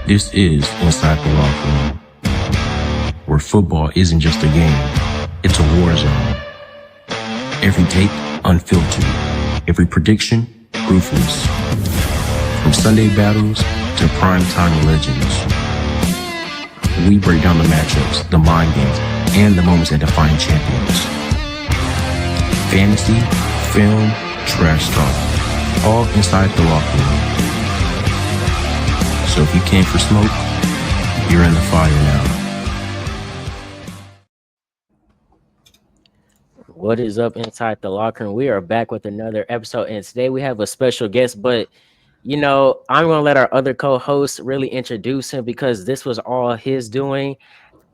This is Inside the Locker Room, where football isn't just a game, it's a war zone. Every take, unfiltered. Every prediction, ruthless. From Sunday battles to primetime legends. We break down the matchups, the mind games, and the moments that define champions. Fantasy, film, trash talk, all inside the locker room. So if you came for smoke, you're in the fire now. What is up inside the locker room? We are back with another episode, and today we have a special guest. But I'm gonna let our other co-host really introduce him because this was all his doing.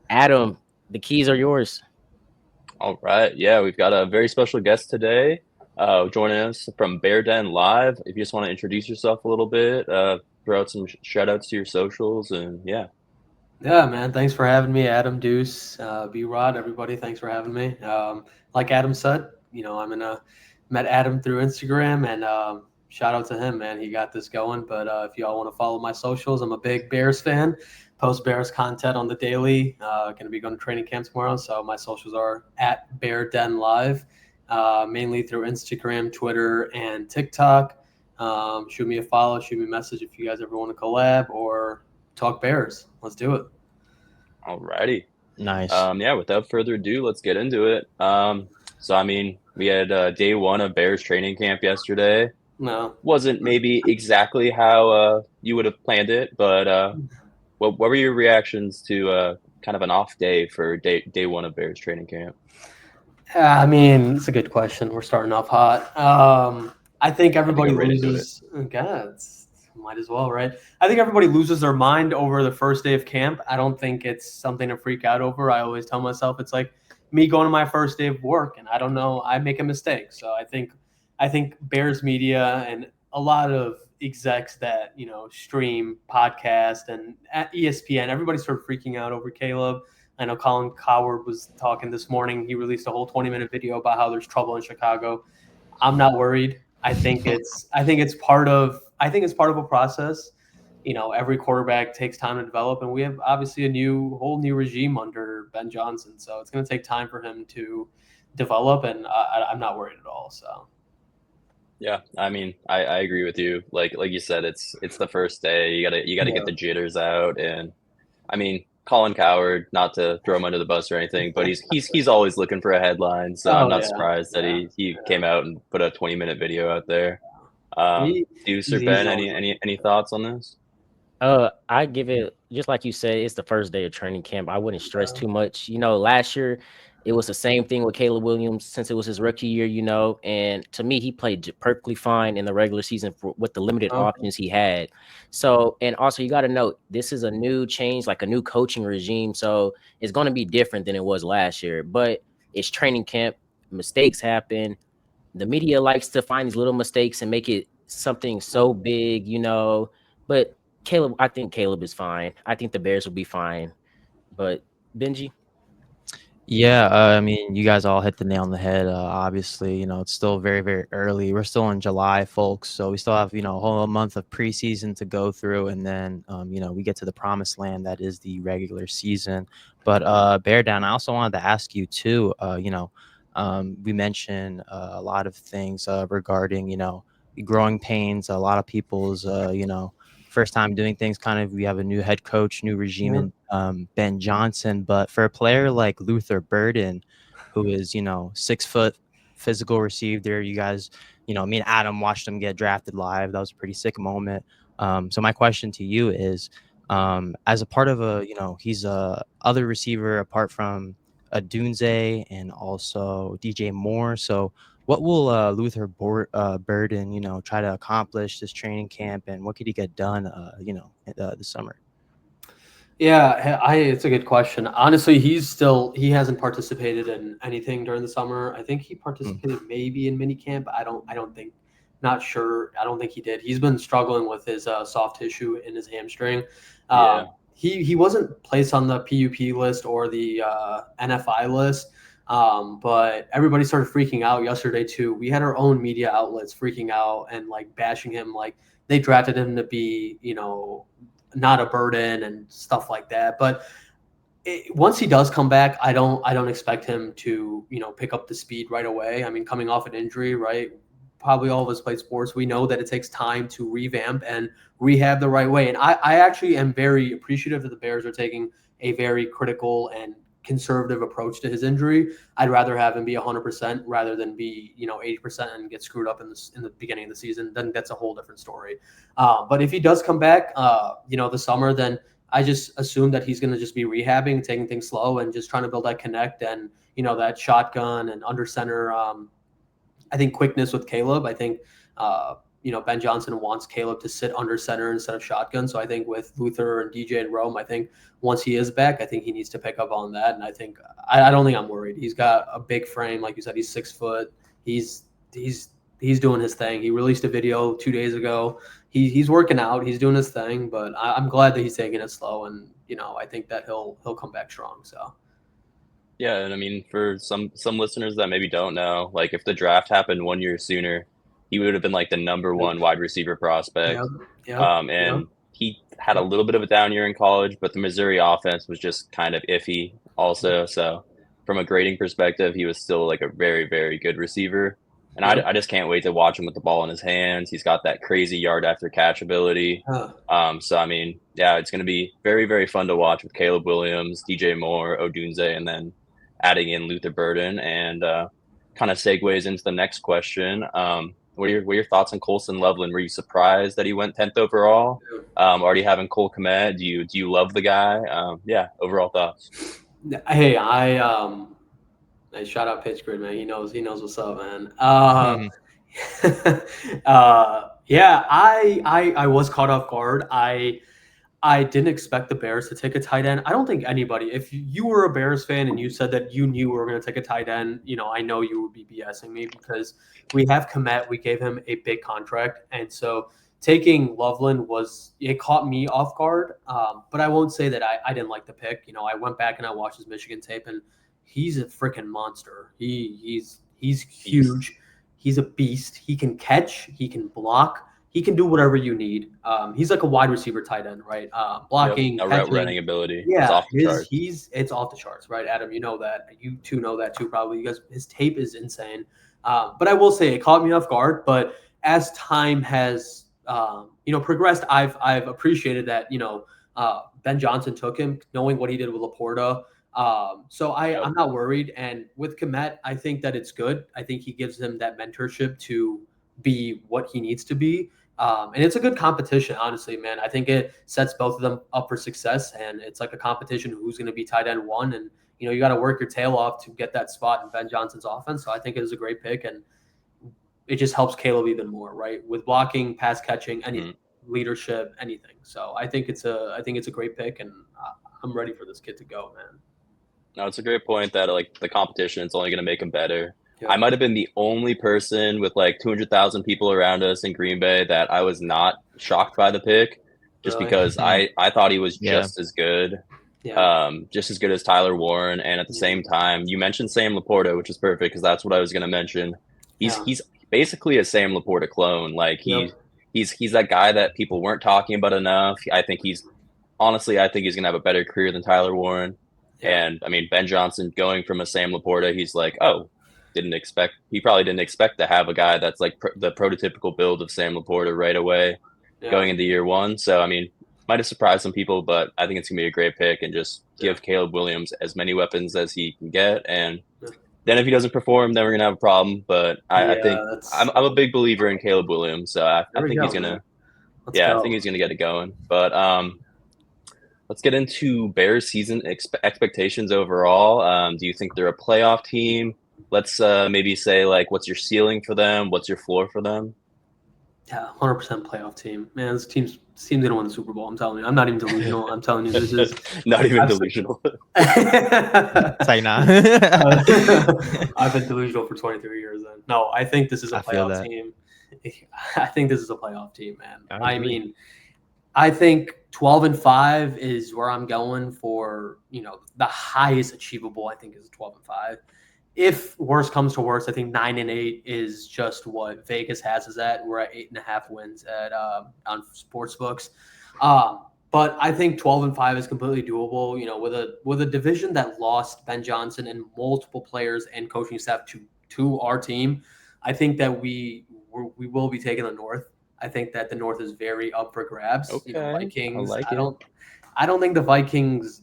Adam, the keys are yours. All right. Yeah, we've got a very special guest today joining us from Bear Den Live. If you just want to introduce yourself a little bit, throw out some shout outs to your socials, and yeah. Yeah, man. Thanks for having me, Adam, Deuce, B-Rod, everybody. Thanks for having me. Like Adam said, met Adam through Instagram, and shout out to him, man. He got this going. But if y'all want to follow my socials, I'm a big Bears fan. Post Bears content on the daily. Going to be going to training camp tomorrow, so my socials are at Bear Den Live, mainly through Instagram, Twitter, and TikTok. Shoot me a follow, shoot me a message if you guys ever want to collab or talk Bears. Let's do it. Alrighty. Nice. Yeah, without further ado, let's get into it. We had day one of Bears training camp yesterday. No. Wasn't maybe exactly how you would have planned it, but what were your reactions to kind of an off day for day one of Bears training camp? It's a good question. We're starting off hot. I think everybody loses. God, might as well, right? I think everybody loses their mind over the first day of camp. I don't think it's something to freak out over. I always tell myself it's like me going to my first day of work, and I don't know, I make a mistake. So I think Bears media and a lot of execs that stream podcast and at ESPN, everybody started freaking out over Caleb. I know Colin Cowherd was talking this morning. He released a whole 20-minute video about how there's trouble in Chicago. I'm not worried. I think it's part of a process. Every quarterback takes time to develop, and we have obviously a whole new regime under Ben Johnson. So it's going to take time for him to develop, and I'm not worried at all. So. Yeah, I mean, I agree with you. Like you said, it's the first day. You gotta get the jitters out, and I mean, Colin Cowherd, not to throw him under the bus or anything, but he's always looking for a headline. So I'm not surprised that he came out and put a 20-minute video out there. Deuce or Ben, any thoughts on this? I give it, just like you said, it's the first day of training camp. I wouldn't stress too much. Last year it was the same thing with Caleb Williams since it was his rookie year, and to me, he played perfectly fine in the regular season with the limited options he had. So, and also you got to note, this is a new change, like a new coaching regime. So it's going to be different than it was last year, but it's training camp. Mistakes happen. The media likes to find these little mistakes and make it something so big, but I think Caleb is fine. I think the Bears will be fine. But Benji? Yeah, I mean, you guys all hit the nail on the head. Obviously, it's still very, very early. We're still in July, folks. So we still have, a whole month of preseason to go through. And then, we get to the promised land that is the regular season. But Bear Down, I also wanted to ask you too, we mentioned a lot of things regarding, growing pains, a lot of people's, first time doing things. Kind of, we have a new head coach, new regime, and Ben Johnson. But for a player like Luther Burden, who is 6 foot physical receiver, you guys, me and Adam watched him get drafted live. That was a pretty sick moment. So my question to you is, as a part of he's a other receiver apart from a Dunze and also DJ Moore. So what will Luther Burden, try to accomplish this training camp, and what could he get done, this summer? Yeah, it's a good question. Honestly, he hasn't participated in anything during the summer. I think he participated maybe in minicamp. Not sure. I don't think he did. He's been struggling with his soft tissue in his hamstring. He wasn't placed on the PUP list or the NFI list. But everybody started freaking out yesterday too. We had our own media outlets freaking out and like bashing him, like they drafted him to be, not a burden and stuff like that. But once he does come back, I don't expect him to, pick up the speed right away. I mean, coming off an injury, right? Probably all of us play sports. We know that it takes time to revamp and rehab the right way. And I actually am very appreciative that the Bears are taking a very critical and conservative approach to his injury. I'd rather have him be 100% rather than be 80% and get screwed up in the beginning of the season. Then that's a whole different story. But if he does come back, the summer, then I just assume that he's going to just be rehabbing, taking things slow, and just trying to build that connect and that shotgun and under center. I think quickness with Caleb. I think Ben Johnson wants Caleb to sit under center instead of shotgun. So I think with Luther and DJ and Rome, I think once he is back, I think he needs to pick up on that. And I think I don't think I'm worried. He's got a big frame, like you said. He's 6 foot. He's doing his thing. He released a video 2 days ago. He's working out. He's doing his thing. But I'm glad that he's taking it slow. And I think that he'll come back strong. So. Yeah, and I mean, for some listeners that maybe don't know, like if the draft happened 1 year sooner, he would have been like the number 1 wide receiver prospect. And he had a little bit of a down year in college, but the Missouri offense was just kind of iffy also. So from a grading perspective, he was still like a very, very good receiver. And I just can't wait to watch him with the ball in his hands. He's got that crazy yard after catch ability. So, I mean, yeah, it's going to be very, very fun to watch with Caleb Williams, DJ Moore, Odunze, and then adding in Luther Burden. And kind of segues into the next question. What are your thoughts on Colson Loveland? Were you surprised that he went 10th overall? Already having Cole Kmet, do you love the guy? Overall thoughts. Hey, Hey, shout out Pitch Grid, man. He knows what's up, man. I was caught off guard. I didn't expect the Bears to take a tight end. I don't think anybody, if you were a Bears fan and you said that you knew we were going to take a tight end, I know you would be BSing me because we have Kmet. We gave him a big contract. And so taking Loveland it caught me off guard. But I won't say that I didn't like the pick. I went back and I watched his Michigan tape, and he's a freaking monster. He's huge. He's a beast. He can catch. He can block. He can do whatever you need. He's like a wide receiver tight end, right? Blocking, route running ability. Yeah, it's off the charts. It's off the charts, right? Adam, you know that. You two know that too, probably. You guys, his tape is insane. But I will say it caught me off guard. But as time has progressed, I've appreciated that. Ben Johnson took him, knowing what he did with Laporta. So I'm not worried. And with Kmet, I think that it's good. I think he gives him that mentorship to be what he needs to be. And it's a good competition, honestly, man. I think it sets both of them up for success, and it's like a competition who's going to be tight end 1. And, you got to work your tail off to get that spot in Ben Johnson's offense. So I think it is a great pick, and it just helps Caleb even more, right? With blocking, pass catching, any leadership, anything. So I think it's a great pick, and I'm ready for this kid to go, man. No, it's a great point that like the competition is only going to make him better. Yeah. I might have been the only person with like 200,000 people around us in Green Bay that I was not shocked by the pick, just because I thought he was just as good, just as good as Tyler Warren. And at the same time, you mentioned Sam Laporta, which is perfect because that's what I was going to mention. He's basically a Sam Laporta clone. Like he's that guy that people weren't talking about enough. I think he's going to have a better career than Tyler Warren. Yeah. And I mean, Ben Johnson going from a Sam Laporta, he's like, he probably didn't expect to have a guy that's like the prototypical build of Sam Laporta right away going into year 1. So, I mean, might have surprised some people, but I think it's going to be a great pick and just give Caleb Williams as many weapons as he can get. And then if he doesn't perform, then we're going to have a problem. But I think I'm a big believer in Caleb Williams. So I think he's going to, I think he's going to get it going. But let's get into Bears season expectations overall. Do you think they're a playoff team? Let's maybe say, like, what's your ceiling for them? What's your floor for them? Yeah, 100% playoff team. Man, this team's going to win the Super Bowl. I'm telling you. I'm not even delusional. I'm telling you, this is not even delusional. It's like, nah. I've been delusional for 23 years then. No, I think this is a playoff team. I think this is a playoff team, man. I mean, I think 12-5 is where I'm going for, the highest achievable, I think, is 12-5. if worse comes to worse, I think 9-8 is just what Vegas has us at. We're at 8.5 wins at on sports books. But I think 12-5 is completely doable. You know, with a division that lost Ben Johnson and multiple players and coaching staff to our team, I think that we will be taking the North. I think that the North is very up for grabs. Okay, You know, Vikings. I like it. I don't think the Vikings.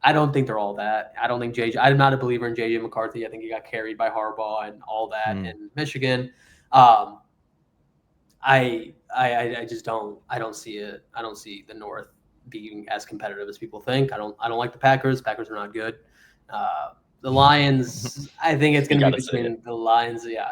I don't think they're all that. I don't think JJ. I'm not a believer in JJ McCarthy. I think he got carried by Harbaugh and all that in Michigan. I just don't. I don't see it. I don't see the North being as competitive as people think. I don't like the Packers. Packers are not good. The Lions. I think it's going to be between the Lions. Yeah,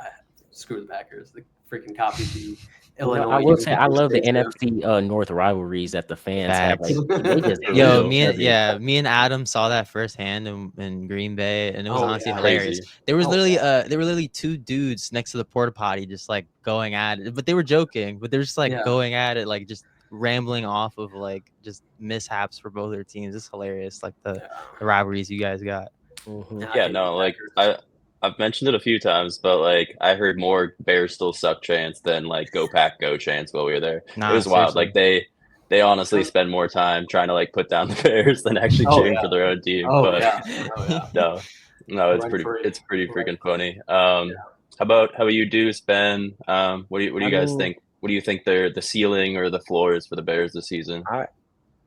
screw the Packers. The freaking copy the Illinois. I will say I love the NFC North rivalries that the fans have. Like, they just Yo, me and Adam saw that firsthand in Green Bay, and it was honestly hilarious. There was literally two dudes next to the porta potty just like going at it, but they were joking, but they're just like going at it, like just rambling off of like just mishaps for both their teams. It's hilarious, like the rivalries you guys got. Mm-hmm. Yeah, no, like I've mentioned it a few times, but like I heard more Bears still suck chants than like go Pack go chants while we were there. It was wild. Like they honestly spend more time trying to like put down the Bears than actually cheering for their own team. No, it's pretty freaking funny. How about you, Deuce, Ben? What do you guys think? What do you think the ceiling or the floor is for the Bears this season?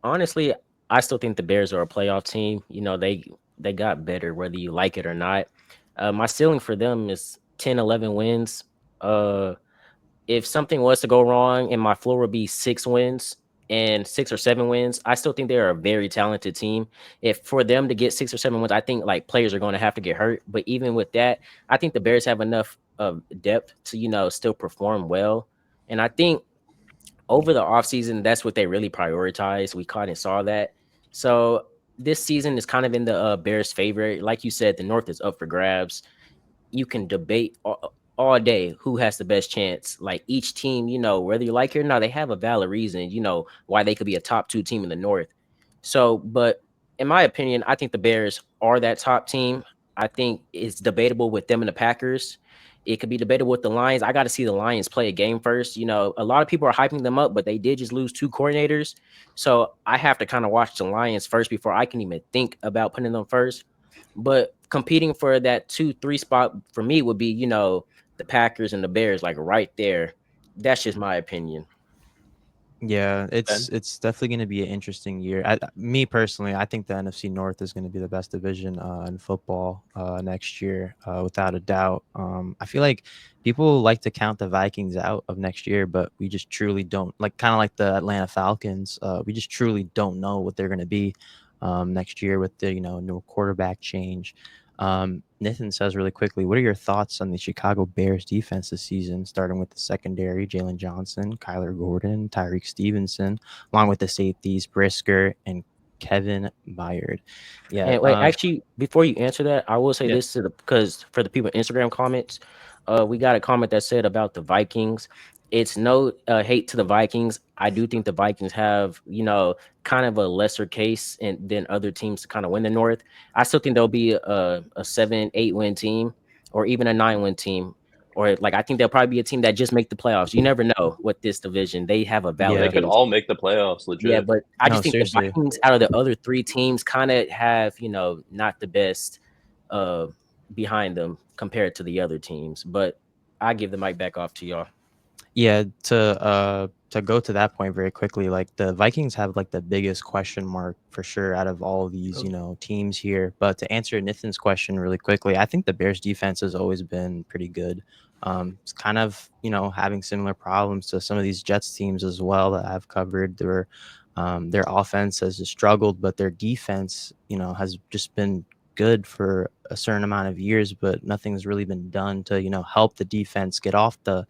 Honestly, I still think the Bears are a playoff team. You know, they got better whether you like it or not. My ceiling for them is 10, 11 wins. If something was to go wrong, and my floor would be 6 wins and 6 or 7 wins, I still think they're a very talented team. If for them to get 6 or 7 wins, I think like players are going to have to get hurt. But even with that, I think the Bears have enough of depth to, you know, still perform well. And I think over the offseason, that's what they really prioritize. We caught and saw that. So this season is kind of in the Bears' favor. Like you said, the North is up for grabs. You can debate all day who has the best chance. Like each team, you know, whether you like it or not, they have a valid reason, you know, why they could be a top 2 team in the North. So, but in my opinion, I think the Bears are that top team. I think it's debatable with them and the Packers. It could be debatable with the Lions. I got to see the Lions play a game first. You know, a lot of people are hyping them up, but they did just lose 2 coordinators. So I have to kind of watch the Lions first before I can even think about putting them first. But competing for that 2-3 spot for me would be, you know, the Packers and the Bears, like right there. That's just my opinion. Yeah, it's definitely going to be an interesting year. Me personally, I think the NFC North is going to be the best division in football next year, without a doubt. I feel like people like to count the Vikings out of next year, but we just truly don't, like kind of like the Atlanta Falcons. We just truly don't know what they're going to be next year with the no quarterback change. Nathan says really quickly, what are your thoughts on the Chicago Bears defense this season, starting with the secondary, Jalen Johnson, Kyler Gordon, Tyreek Stevenson, along with the safeties, Brisker and Kevin Byard? Yeah. And wait, actually, before you answer that, I will say this because for the people in Instagram comments, we got a comment that said about the Vikings. It's no hate to the Vikings. I do think the Vikings have, you know, kind of a lesser case than other teams to kind of win the North. I still think they'll be a 7-8 win team or even a 9-win team. Or like I think they'll probably be a team that just make the playoffs. You never know with this division. They have a valid. They could all make the playoffs, legit. Yeah, but I just think the Vikings out of the other 3 teams kind of have, you know, not the best behind them compared to the other teams. But I give the mic back off to y'all. Yeah, to go to that point very quickly, like the Vikings have like the biggest question mark for sure out of all of these, teams here. But to answer Nathan's question really quickly, I think the Bears defense has always been pretty good. It's kind of, having similar problems to some of these Jets teams as well that I've covered. Their offense has just struggled, but their defense, has just been good for a certain amount of years, but nothing's really been done to, help the defense get off the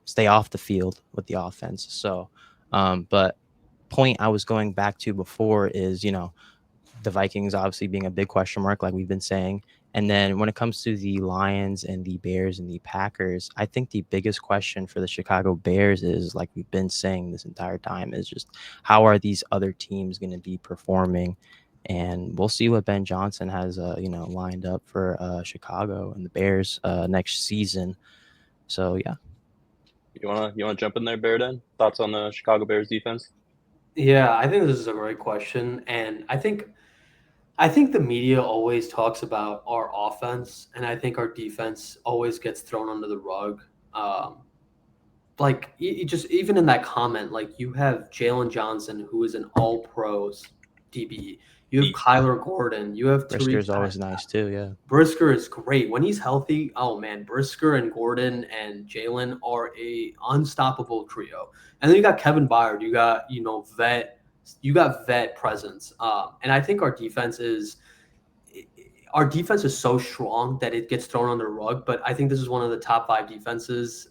stay off the field with the offense. So, but point I was going back to before is, the Vikings obviously being a big question mark, like we've been saying. And then when it comes to the Lions and the Bears and the Packers, I think the biggest question for the Chicago Bears is, like we've been saying this entire time, is just how are these other teams going to be performing? And we'll see what Ben Johnson has, lined up for Chicago and the Bears next season. So yeah. You wanna jump in there, Bear Den? Thoughts on the Chicago Bears defense? Yeah, I think this is a great question, and I think the media always talks about our offense, and I think our defense always gets thrown under the rug. Um, like you just even in that comment, like you have Jalen Johnson, who is an All Pros DB. You have Kyler Gordon. You have Brisker Tariq. is always nice too. Yeah. Brisker is great when he's healthy. Oh man, Brisker and Gordon and Jalen are a unstoppable trio. And then you got Kevin Byard. You got vet. You got vet presence. And I think our defense is so strong that it gets thrown under the rug. But I think this is one of the top 5 defenses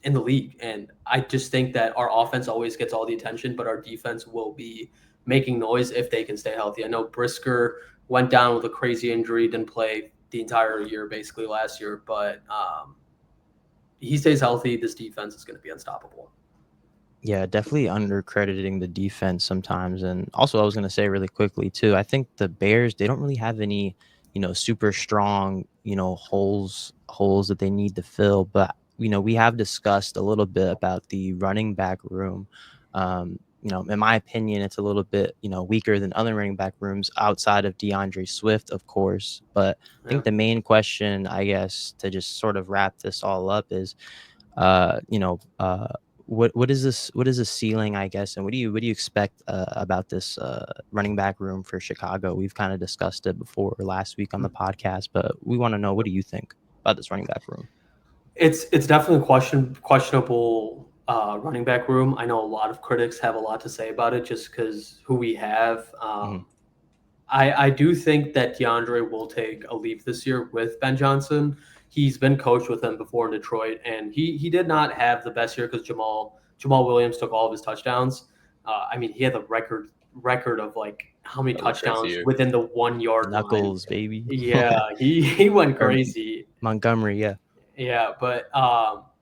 in the league. And I just think that our offense always gets all the attention, but our defense will be making noise if they can stay healthy. I know Brisker went down with a crazy injury, didn't play the entire year basically last year, but he stays healthy, this defense is going to be unstoppable. Yeah, definitely undercrediting the defense sometimes. And also I was going to say really quickly too, I think the Bears, they don't really have any, super strong, holes that they need to fill. But, we have discussed a little bit about the running back room. In my opinion, it's a little bit, weaker than other running back rooms outside of DeAndre Swift, of course. But I think the main question, I guess, to just sort of wrap this all up is, what is this? What is the ceiling, I guess, and what do you expect about this running back room for Chicago? We've kind of discussed it before last week on the podcast, but we want to know, what do you think about this running back room? It's definitely a questionable running back room. I know a lot of critics have a lot to say about it just because who we have. I do think that DeAndre will take a leap this year with Ben Johnson. He's been coached with him before in Detroit, and he did not have the best year because Jamal Williams took all of his touchdowns. He had the record of like how many touchdowns within the 1 yard Knuckles, line. baby. Yeah, he went crazy. Montgomery, yeah. Yeah, but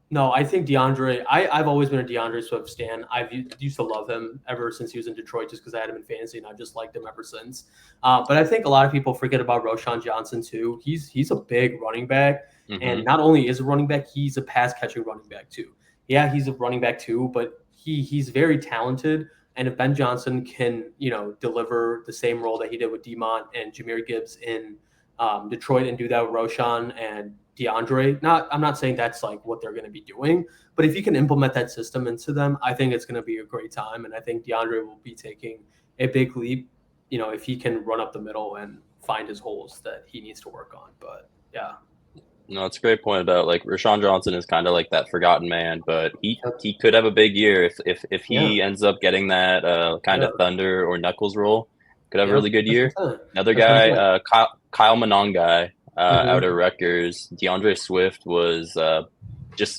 no, I think DeAndre. I've always been a DeAndre Swift stan. I've used to love him ever since he was in Detroit, just because I had him in fantasy, and I've just liked him ever since. But I think a lot of people forget about Roschon Johnson too. He's a big running back, and not only is a running back, he's a pass catching running back too. Yeah, he's a running back too, but he's very talented. And if Ben Johnson can deliver the same role that he did with Demont and Jahmyr Gibbs in Detroit and do that with Roschon and DeAndre. I'm not saying that's like what they're going to be doing, but if you can implement that system into them, I think it's going to be a great time. And I think DeAndre will be taking a big leap, if he can run up the middle and find his holes that he needs to work on. But yeah. No, it's a great point about like Roschon Johnson is kind of like that forgotten man, but he could have a big year if he ends up getting that kind of Thunder or Knuckles role. Could have a really good year. Another guy, Kyle Monangai, out of Rutgers. DeAndre Swift was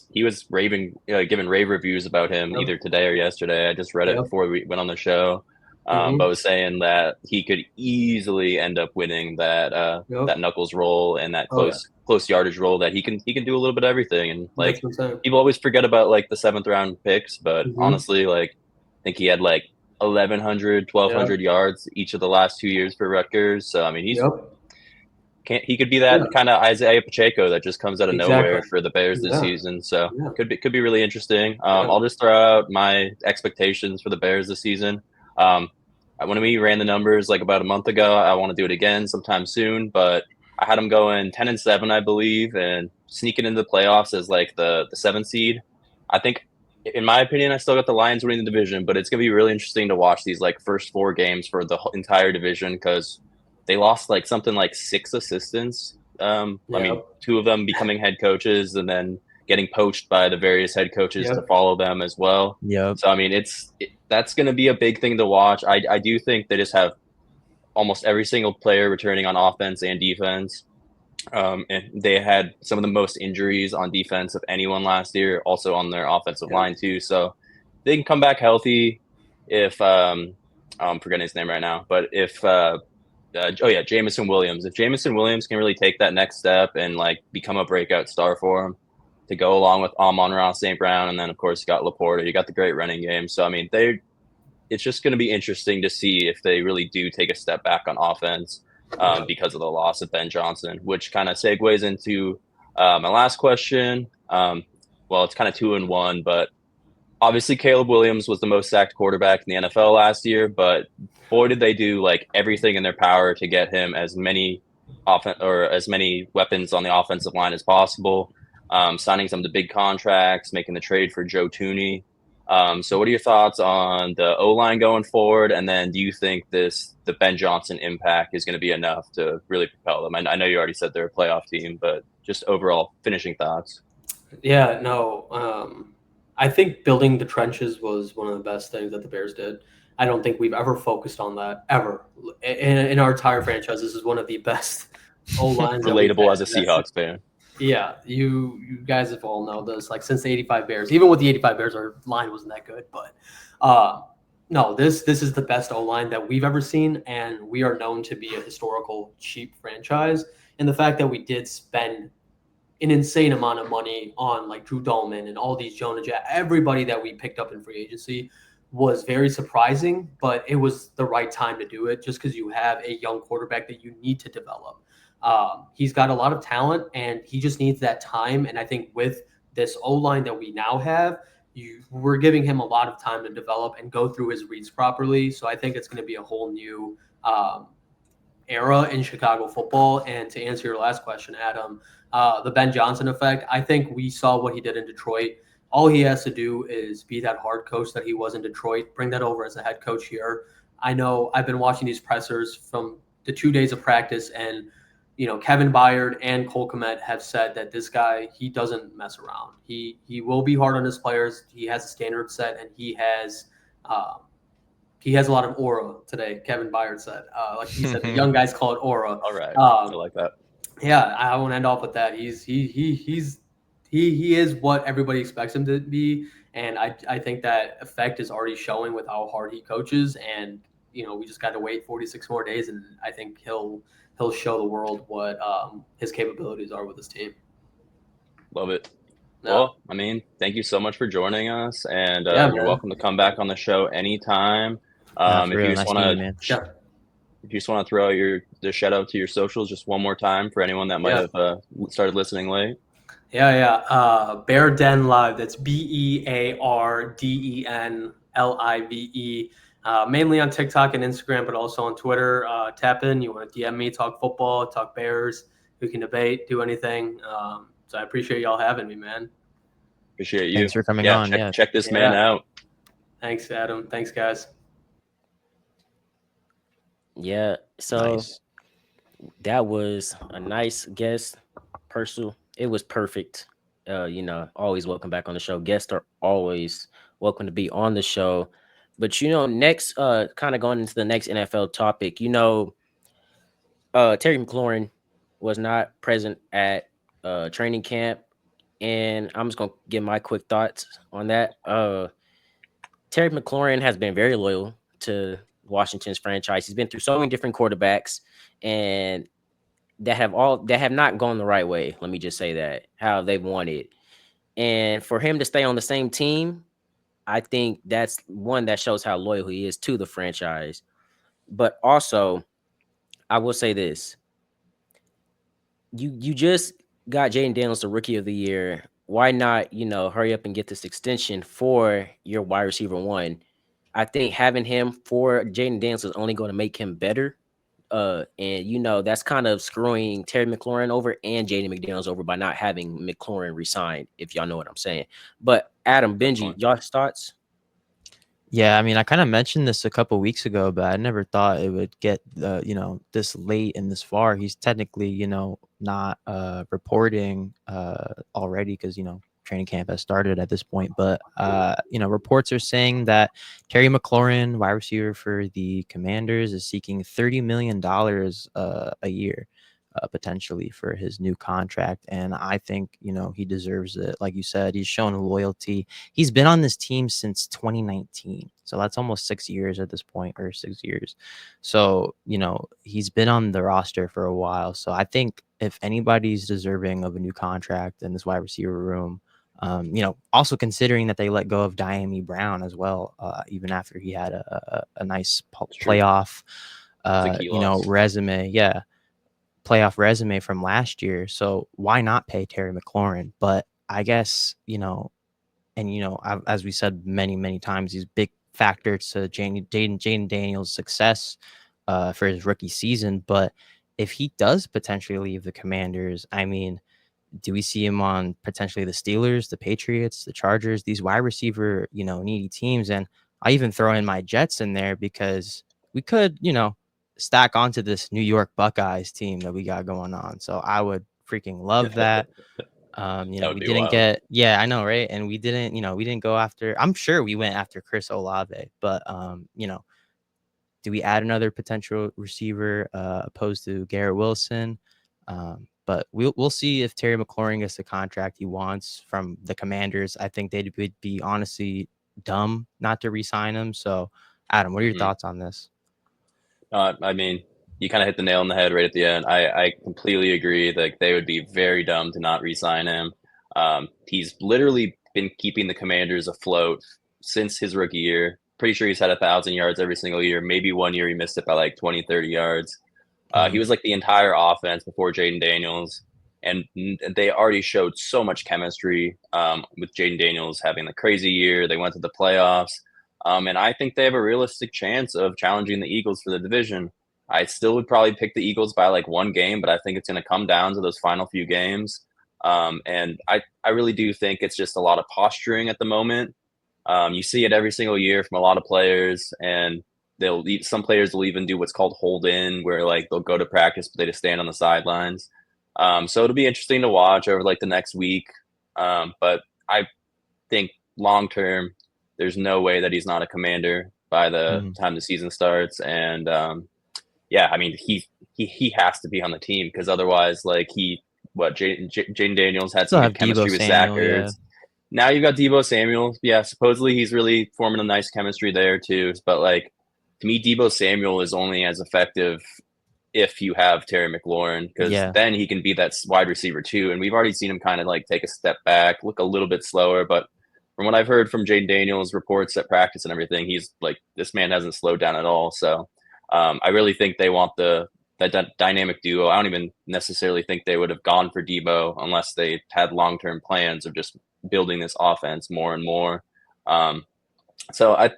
he was giving rave reviews about him either today or yesterday. I just read it before we went on the show, but was saying that he could easily end up winning that that Knuckles role and that close yardage role. That he can do a little bit of everything. And like people always forget about like the 7th round picks, but honestly, like I think he had like 1,100, 1,200 yards each of the last 2 years for Rutgers. So I mean, he could be that kind of Isaiah Pacheco that just comes out of nowhere for the Bears this season. So could be really interesting. I'll just throw out my expectations for the Bears this season. When we ran the numbers like about a month ago, I want to do it again sometime soon, but I had them going 10-7, I believe, and sneaking into the playoffs as like the 7th seed. I think, in my opinion, I still got the Lions winning the division, but it's going to be really interesting to watch these like first 4 games for the entire division because they lost like something like 6 assistants. I mean, 2 of them becoming head coaches and then getting poached by the various head coaches to follow them as well. So, I mean, that's going to be a big thing to watch. I do think they just have almost every single player returning on offense and defense. And they had some of the most injuries on defense of anyone last year, also on their offensive line too. So they can come back healthy if I'm forgetting his name right now, but if Jameson Williams. If Jameson Williams can really take that next step and like become a breakout star for him to go along with Amon-Ra St. Brown, and then of course you got Laporta, you got the great running game. So I mean it's just going to be interesting to see if they really do take a step back on offense because of the loss of Ben Johnson, which kind of segues into my last question. Well, it's kind of 2-1, but obviously Caleb Williams was the most sacked quarterback in the NFL last year, but boy, did they do like everything in their power to get him as many weapons on the offensive line as possible. Signing some of the big contracts, making the trade for Joe Tooney. So what are your thoughts on the O-line going forward? And then do you think the Ben Johnson impact is going to be enough to really propel them? I know you already said they're a playoff team, but just overall finishing thoughts. Yeah, no. I think building the trenches was one of the best things that the Bears did. I don't think we've ever focused on that ever in our entire franchise. This is one of the best O lines. Relatable as a Seahawks fan. Yeah, you guys have all know this. Like since the '85 Bears, even with the '85 Bears, our line wasn't that good. But no, this is the best O line that we've ever seen, and we are known to be a historical cheap franchise. And the fact that we did spend an insane amount of money on like Drew Dolman and all these Jonah Jack, everybody that we picked up in free agency was very surprising, but it was the right time to do it just because you have a young quarterback that you need to develop. He's got a lot of talent and he just needs that time. And I think with this O-line that we now have, we're giving him a lot of time to develop and go through his reads properly. So I think it's going to be a whole new era in Chicago football. And to answer your last question, Adam, the Ben Johnson effect, I think we saw what he did in Detroit. All he has to do is be that hard coach that he was in Detroit, bring that over as a head coach here. I know I've been watching these pressers from the 2 days of practice, and Kevin Byard and Cole Kmet have said that this guy, he doesn't mess around. He will be hard on his players. He has a standard set, and he has a lot of aura today. Kevin Byard said, like he said, the young guys call it aura. All right, I like that. Yeah, I won't end off with that. He is what everybody expects him to be, and I think that effect is already showing with how hard he coaches. And we just got to wait 46 more days, and I think he'll show the world what his capabilities are with his team. Love it. No. Well, I mean, thank you so much for joining us, and you're welcome to come back on the show anytime. If you just want to throw out the shout out to your socials just one more time for anyone that might have started listening late. Yeah. Bear Den Live. That's BearDenLive. Mainly on TikTok and Instagram, but also on Twitter. Tap in. You want to DM me, talk football, talk Bears. We can debate, do anything. So I appreciate y'all having me, man. Appreciate you. Thanks for coming on. Check this man out. Thanks, Adam. Thanks, guys. Yeah. So that was a nice guest. Personal. It was perfect. Always welcome back on the show. Guests are always welcome to be on the show. But next, kind of going into the next NFL topic, Terry McLaurin was not present at training camp, and I'm just gonna give my quick thoughts on that. Terry McLaurin has been very loyal to Washington's franchise. He's been through so many different quarterbacks, and that have not gone the right way. Let me just say that how they've wanted, and for him to stay on the same team, I think that's one that shows how loyal he is to the franchise. But also, I will say this: you just got Jaden Daniels the Rookie of the Year. Why not, hurry up and get this extension for your wide receiver one? I think having him for Jaden Daniels is only going to make him better. And that's kind of screwing Terry McLaurin over and Jaden McDaniels over by not having McLaurin resigned, if y'all know what I'm saying. But Adam, Benji, y'all's thoughts? Yeah, I mean, I kind of mentioned this a couple weeks ago, but I never thought it would get this late and this far. He's technically not reporting already because training camp has started at this point. But reports are saying that Terry McLaurin, wide receiver for the Commanders, is seeking $30 million a year potentially for his new contract. And I think he deserves it. Like you said, he's shown loyalty. He's been on this team since 2019, so that's almost 6 years at this point, or 6 years. So he's been on the roster for a while. So I think if anybody's deserving of a new contract in this wide receiver room, Also considering that they let go of Diami Brown as well, even after he had a nice playoff, resume. Yeah. Playoff resume from last year. So why not pay Terry McLaurin? But I guess, as we said many times, he's a big factor to Jaden Daniels' success for his rookie season. But if he does potentially leave the Commanders, I mean, do we see him on potentially the Steelers, the Patriots, the Chargers, these wide receiver, needy teams? And I even throw in my Jets in there because we could, stack onto this New York Buckeyes team that we got going on. So I would freaking love that. We didn't get, I know, right? And we didn't, we didn't go after, I'm sure we went after Chris Olave, but, do we add another potential receiver opposed to Garrett Wilson? But we'll see if Terry McLaurin gets the contract he wants from the Commanders. I think they would be honestly dumb not to re-sign him. So, Adam, what are your thoughts on this? I mean, you kind of hit the nail on the head right at the end. I completely agree. Like, they would be very dumb to not re-sign him. He's literally been keeping the Commanders afloat since his rookie year. Pretty sure he's had 1,000 yards every single year. Maybe one year he missed it by like 20, 30 yards. He was like the entire offense before Jaden Daniels. And they already showed so much chemistry with Jaden Daniels having the crazy year. They went to the playoffs. And I think they have a realistic chance of challenging the Eagles for the division. I still would probably pick the Eagles by like one game, but I think it's going to come down to those final few games. And I really do think it's just a lot of posturing at the moment. You see it every single year from a lot of players, and some players will even do what's called hold in, where like they'll go to practice, but they just stand on the sidelines. So it'll be interesting to watch over like the next week. But I think long term, there's no way that he's not a Commander by the time the season starts. And I mean, he has to be on the team, because otherwise, like Jaden Daniels had some good chemistry with Zach Ertz. Now you've got Deebo Samuel. Yeah, supposedly he's really forming a nice chemistry there too. But like, to me, Deebo Samuel is only as effective if you have Terry McLaurin, because then he can be that wide receiver too. And we've already seen him kind of like take a step back, look a little bit slower. But from what I've heard from Jaden Daniels reports at practice and everything, he's like, this man hasn't slowed down at all. So I really think they want that dynamic duo. I don't even necessarily think they would have gone for Deebo unless they had long-term plans of just building this offense more and more. So like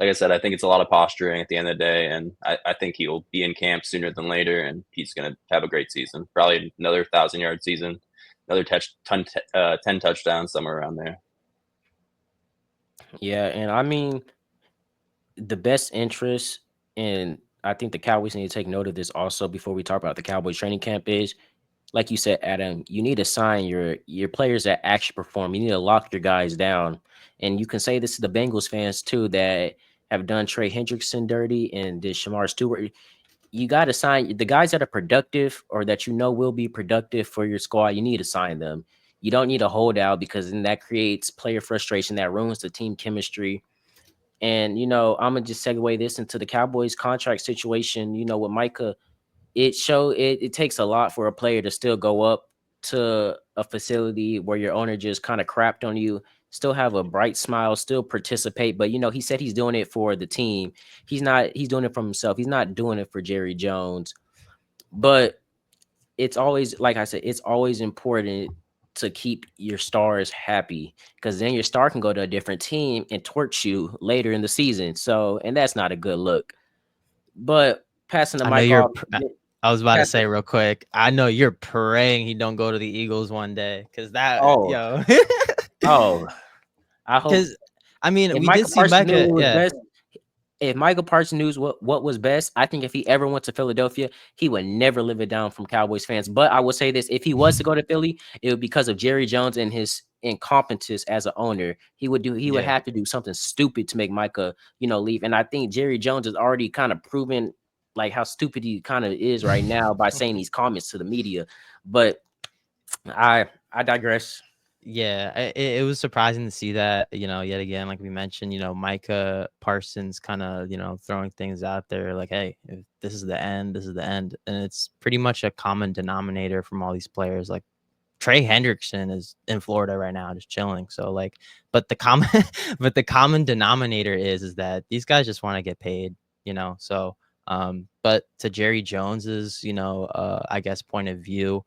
I said, I think it's a lot of posturing at the end of the day, and I think he'll be in camp sooner than later, and he's going to have a great season. Probably another 1,000-yard season, another 10 touchdowns, somewhere around there. Yeah, and I mean, the best interest, and I think the Cowboys need to take note of this also before we talk about the Cowboys training camp, is, like you said, Adam, you need to sign your players that actually perform. You need to lock your guys down. And you can say this to the Bengals fans too that have done Trey Hendrickson dirty and did Shamar Stewart. You got to sign the guys that are productive, or that will be productive for your squad. You need to sign them. You don't need a holdout, because then that creates player frustration, that ruins the team chemistry. And, I'm going to just segue this into the Cowboys contract situation, with Micah. It takes a lot for a player to still go up to a facility where your owner just kind of crapped on you, still have a bright smile, still participate. But, he said he's doing it for the team. He's doing it for himself. He's not doing it for Jerry Jones. But it's always, like I said, it's always important to keep your stars happy, because then your star can go to a different team and torch you later in the season. So, and that's not a good look. But passing the mic off. I was about to say real quick, I know you're praying he don't go to the Eagles one day, because that, I hope. Because I mean, we did see Micah. If Michael Parsons knew what was best, I think if he ever went to Philadelphia, he would never live it down from Cowboys fans. But I will say this: if he was to go to Philly, it would be because of Jerry Jones and his incompetence as an owner. He would have to do something stupid to make Micah, leave. And I think Jerry Jones has already kind of proven like how stupid he kind of is right now by saying these comments to the media. But I digress. Yeah, it was surprising to see that, yet again, like we mentioned, Micah Parsons kind of, throwing things out there like, hey, if this is the end, this is the end. And it's pretty much a common denominator from all these players. Like, Trey Hendrickson is in Florida right now, just chilling. So like, but the common denominator is that these guys just want to get paid, you know. So but to Jerry Jones's, you know, I guess point of view,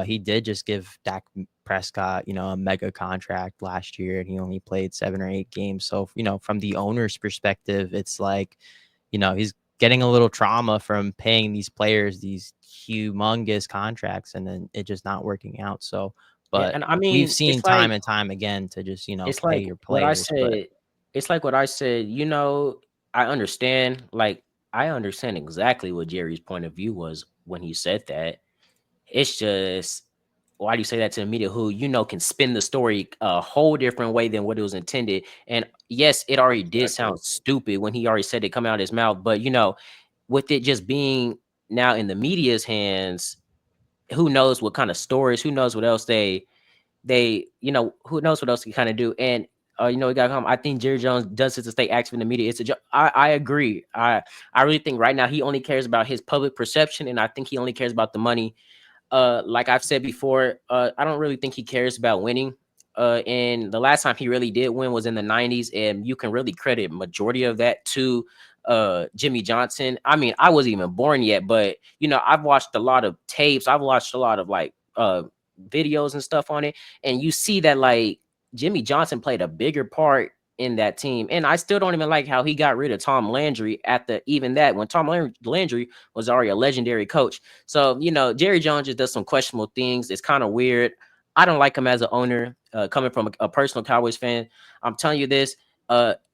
he did just give Dak Prescott, you know, a mega contract last year, and he only played 7 or 8 games. So, you know, from the owner's perspective, it's like, you know, he's getting a little trauma from paying these players these humongous contracts and then it just not working out. So, Yeah, but and I we've mean, seen time and time again to just, you know, it's pay like your what I players. But said. It's like what I said. You know, I understand. Like I understand exactly what Jerry's point of view was when he said that. It's just why do you say that to the media who you know can spin the story a whole different way than what it was intended? And yes, it already did sound stupid when he already said it come out of his mouth, but you know, with it just being now in the media's hands, who knows what kind of stories, who knows what else they you know, who knows what else he kind of do. And you know, we got to come. I think Jerry Jones does it to stay active in the media. It's a I agree. I really think right now he only cares about his public perception, and I think he only cares about the money. Like I've said before, I don't really think he cares about winning. And the last time he really did win was in the 90s, and you can really credit majority of that to Jimmy Johnson. I mean, I wasn't even born yet, but you know, I've watched a lot of tapes, I've watched a lot of like videos and stuff on it, and you see that like Jimmy Johnson played a bigger part in that team. And I still don't even like how he got rid of Tom Landry at the even that when Tom Landry was already a legendary coach. So, you know, Jerry Jones just does some questionable things. It's kind of weird. I don't like him as an owner, coming from a personal Cowboys fan. I'm telling you this,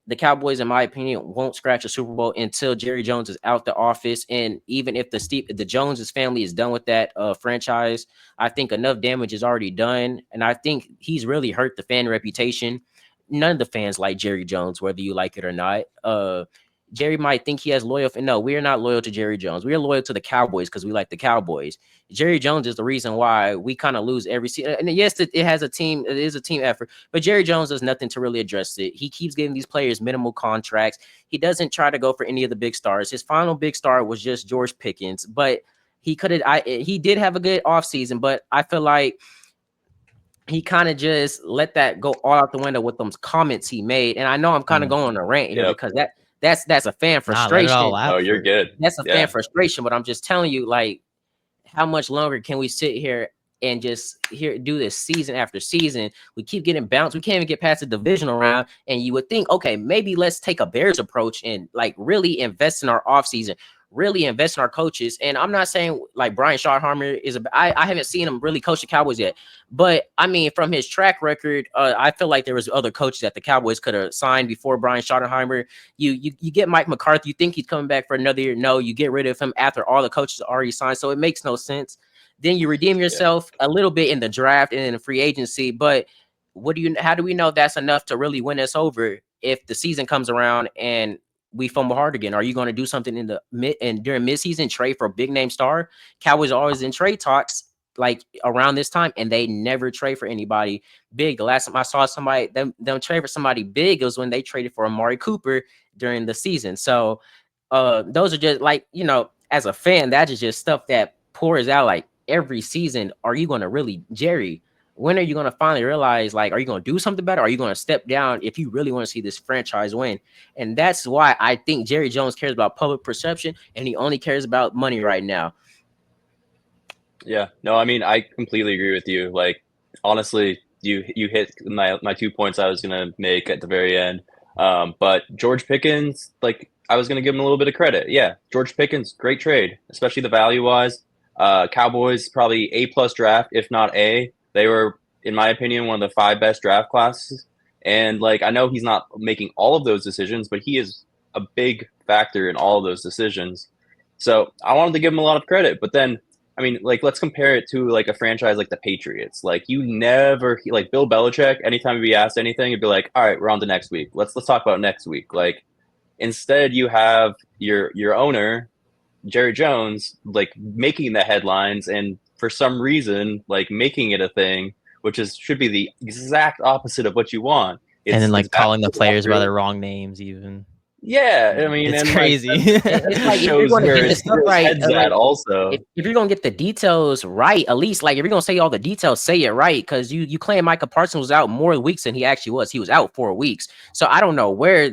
the Cowboys, in my opinion, won't scratch a Super Bowl until Jerry Jones is out the office. And even if the Joneses family is done with that franchise, I think enough damage is already done. And I think he's really hurt the fan reputation. None of the fans like Jerry Jones, whether you like it or not. Jerry might think he has loyal. No, we are not loyal to Jerry Jones. We are loyal to the Cowboys because we like the Cowboys. Jerry Jones is the reason why we kind of lose every season. And yes, it has a team. It is a team effort, but Jerry Jones does nothing to really address it. He keeps giving these players minimal contracts. He doesn't try to go for any of the big stars. His final big star was just George Pickens, but he could have. He did have a good offseason, but I feel like he kind of just let that go all out the window with those comments he made. And I know I'm kind of going on a rant here because that's a fan frustration. Let it all out. Oh, you're good. That's a fan frustration, but I'm just telling you, like, how much longer can we sit here and just do this season after season? We keep getting bounced. We can't even get past the divisional round. And you would think, okay, maybe let's take a Bears approach and like really invest in our offseason, really invest in our coaches. And I'm not saying like Brian Schottenheimer is I haven't seen him really coach the Cowboys yet, but I mean, from his track record, I feel like there was other coaches that the Cowboys could have signed before Brian Schottenheimer. You get Mike McCarthy, you think he's coming back for another year. No, you get rid of him after all the coaches already signed. So it makes no sense. Then you redeem yourself a little bit in the draft and in the free agency, but how do we know that's enough to really win us over if the season comes around and we fumble hard again? Are you going to do something in the during midseason, trade for a big name star? Cowboys are always in trade talks like around this time, and they never trade for anybody big. The last time I saw somebody them trade for somebody big, it was when they traded for Amari Cooper during the season. So those are just like, you know, as a fan, that is just stuff that pours out like every season. Are you going to really, Jerry, when are you going to finally realize, like, are you going to do something better? Are you going to step down if you really want to see this franchise win? And that's why I think Jerry Jones cares about public perception, and he only cares about money right now. Yeah, no, I mean, I completely agree with you. Like, honestly, you hit my 2 points I was going to make at the very end. But George Pickens, like, I was going to give him a little bit of credit. Yeah, George Pickens, great trade, especially the value-wise. Cowboys, probably A+ draft, if not A. They were, in my opinion, one of the 5 best draft classes. And, like, I know he's not making all of those decisions, but he is a big factor in all of those decisions. So I wanted to give him a lot of credit. But then, I mean, like, let's compare it to, like, a franchise like the Patriots. Like, you never – like, Bill Belichick, anytime he'd be asked anything, he'd be like, all right, we're on to next week. Let's talk about next week. Like, instead you have your owner – Jerry Jones, like, making the headlines and for some reason, like, making it a thing, which should be the exact opposite of what you want. And then like calling the players by their wrong names even. Yeah, I mean, It's and crazy. It's like if you're shows going to where get the his stuff right, head's at also. if you're gonna get the details right, at least like if you're gonna say all the details, say it right. Because you claim Micah Parsons was out more weeks than he actually was. He was out 4 weeks. So I don't know where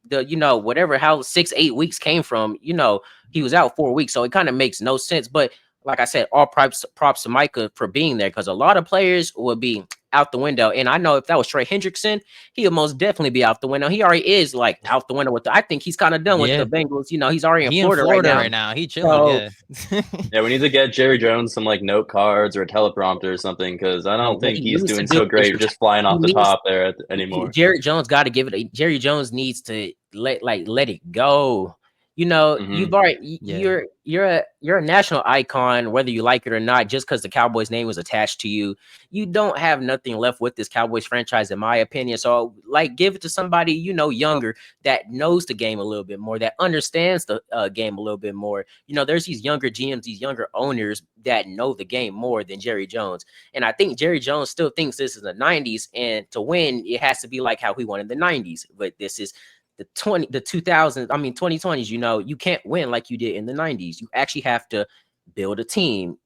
the whatever how 6-8 weeks came from. He was out 4 weeks, so it kind of makes no sense. But like I said, all props to Micah for being there because a lot of players would be out the window. And I know if that was Trey Hendrickson, he would most definitely be out the window. He already is like out the window with I think he's kind of done with Yeah. the Bengals. He's already in He Florida, right now. He chilling. So- Yeah, we need to get Jerry Jones some like note cards or a teleprompter or something because I don't What think he he's needs to doing do so is great just flying off the needs- top there anymore. Jerry Jones got to give it. Jerry Jones needs to let it go. You've already Yeah. you're a national icon whether you like it or not. Just because the Cowboys name was attached to you, you don't have nothing left with this Cowboys franchise, in my opinion. So, like, give it to somebody younger that knows the game a little bit more, that understands the game a little bit more. There's these younger GMs, these younger owners that know the game more than Jerry Jones. And I think Jerry Jones still thinks this is the 90s, and to win, it has to be like how he won in the 90s. But this is the 2020s. You can't win like you did in the 90s. You actually have to build a team.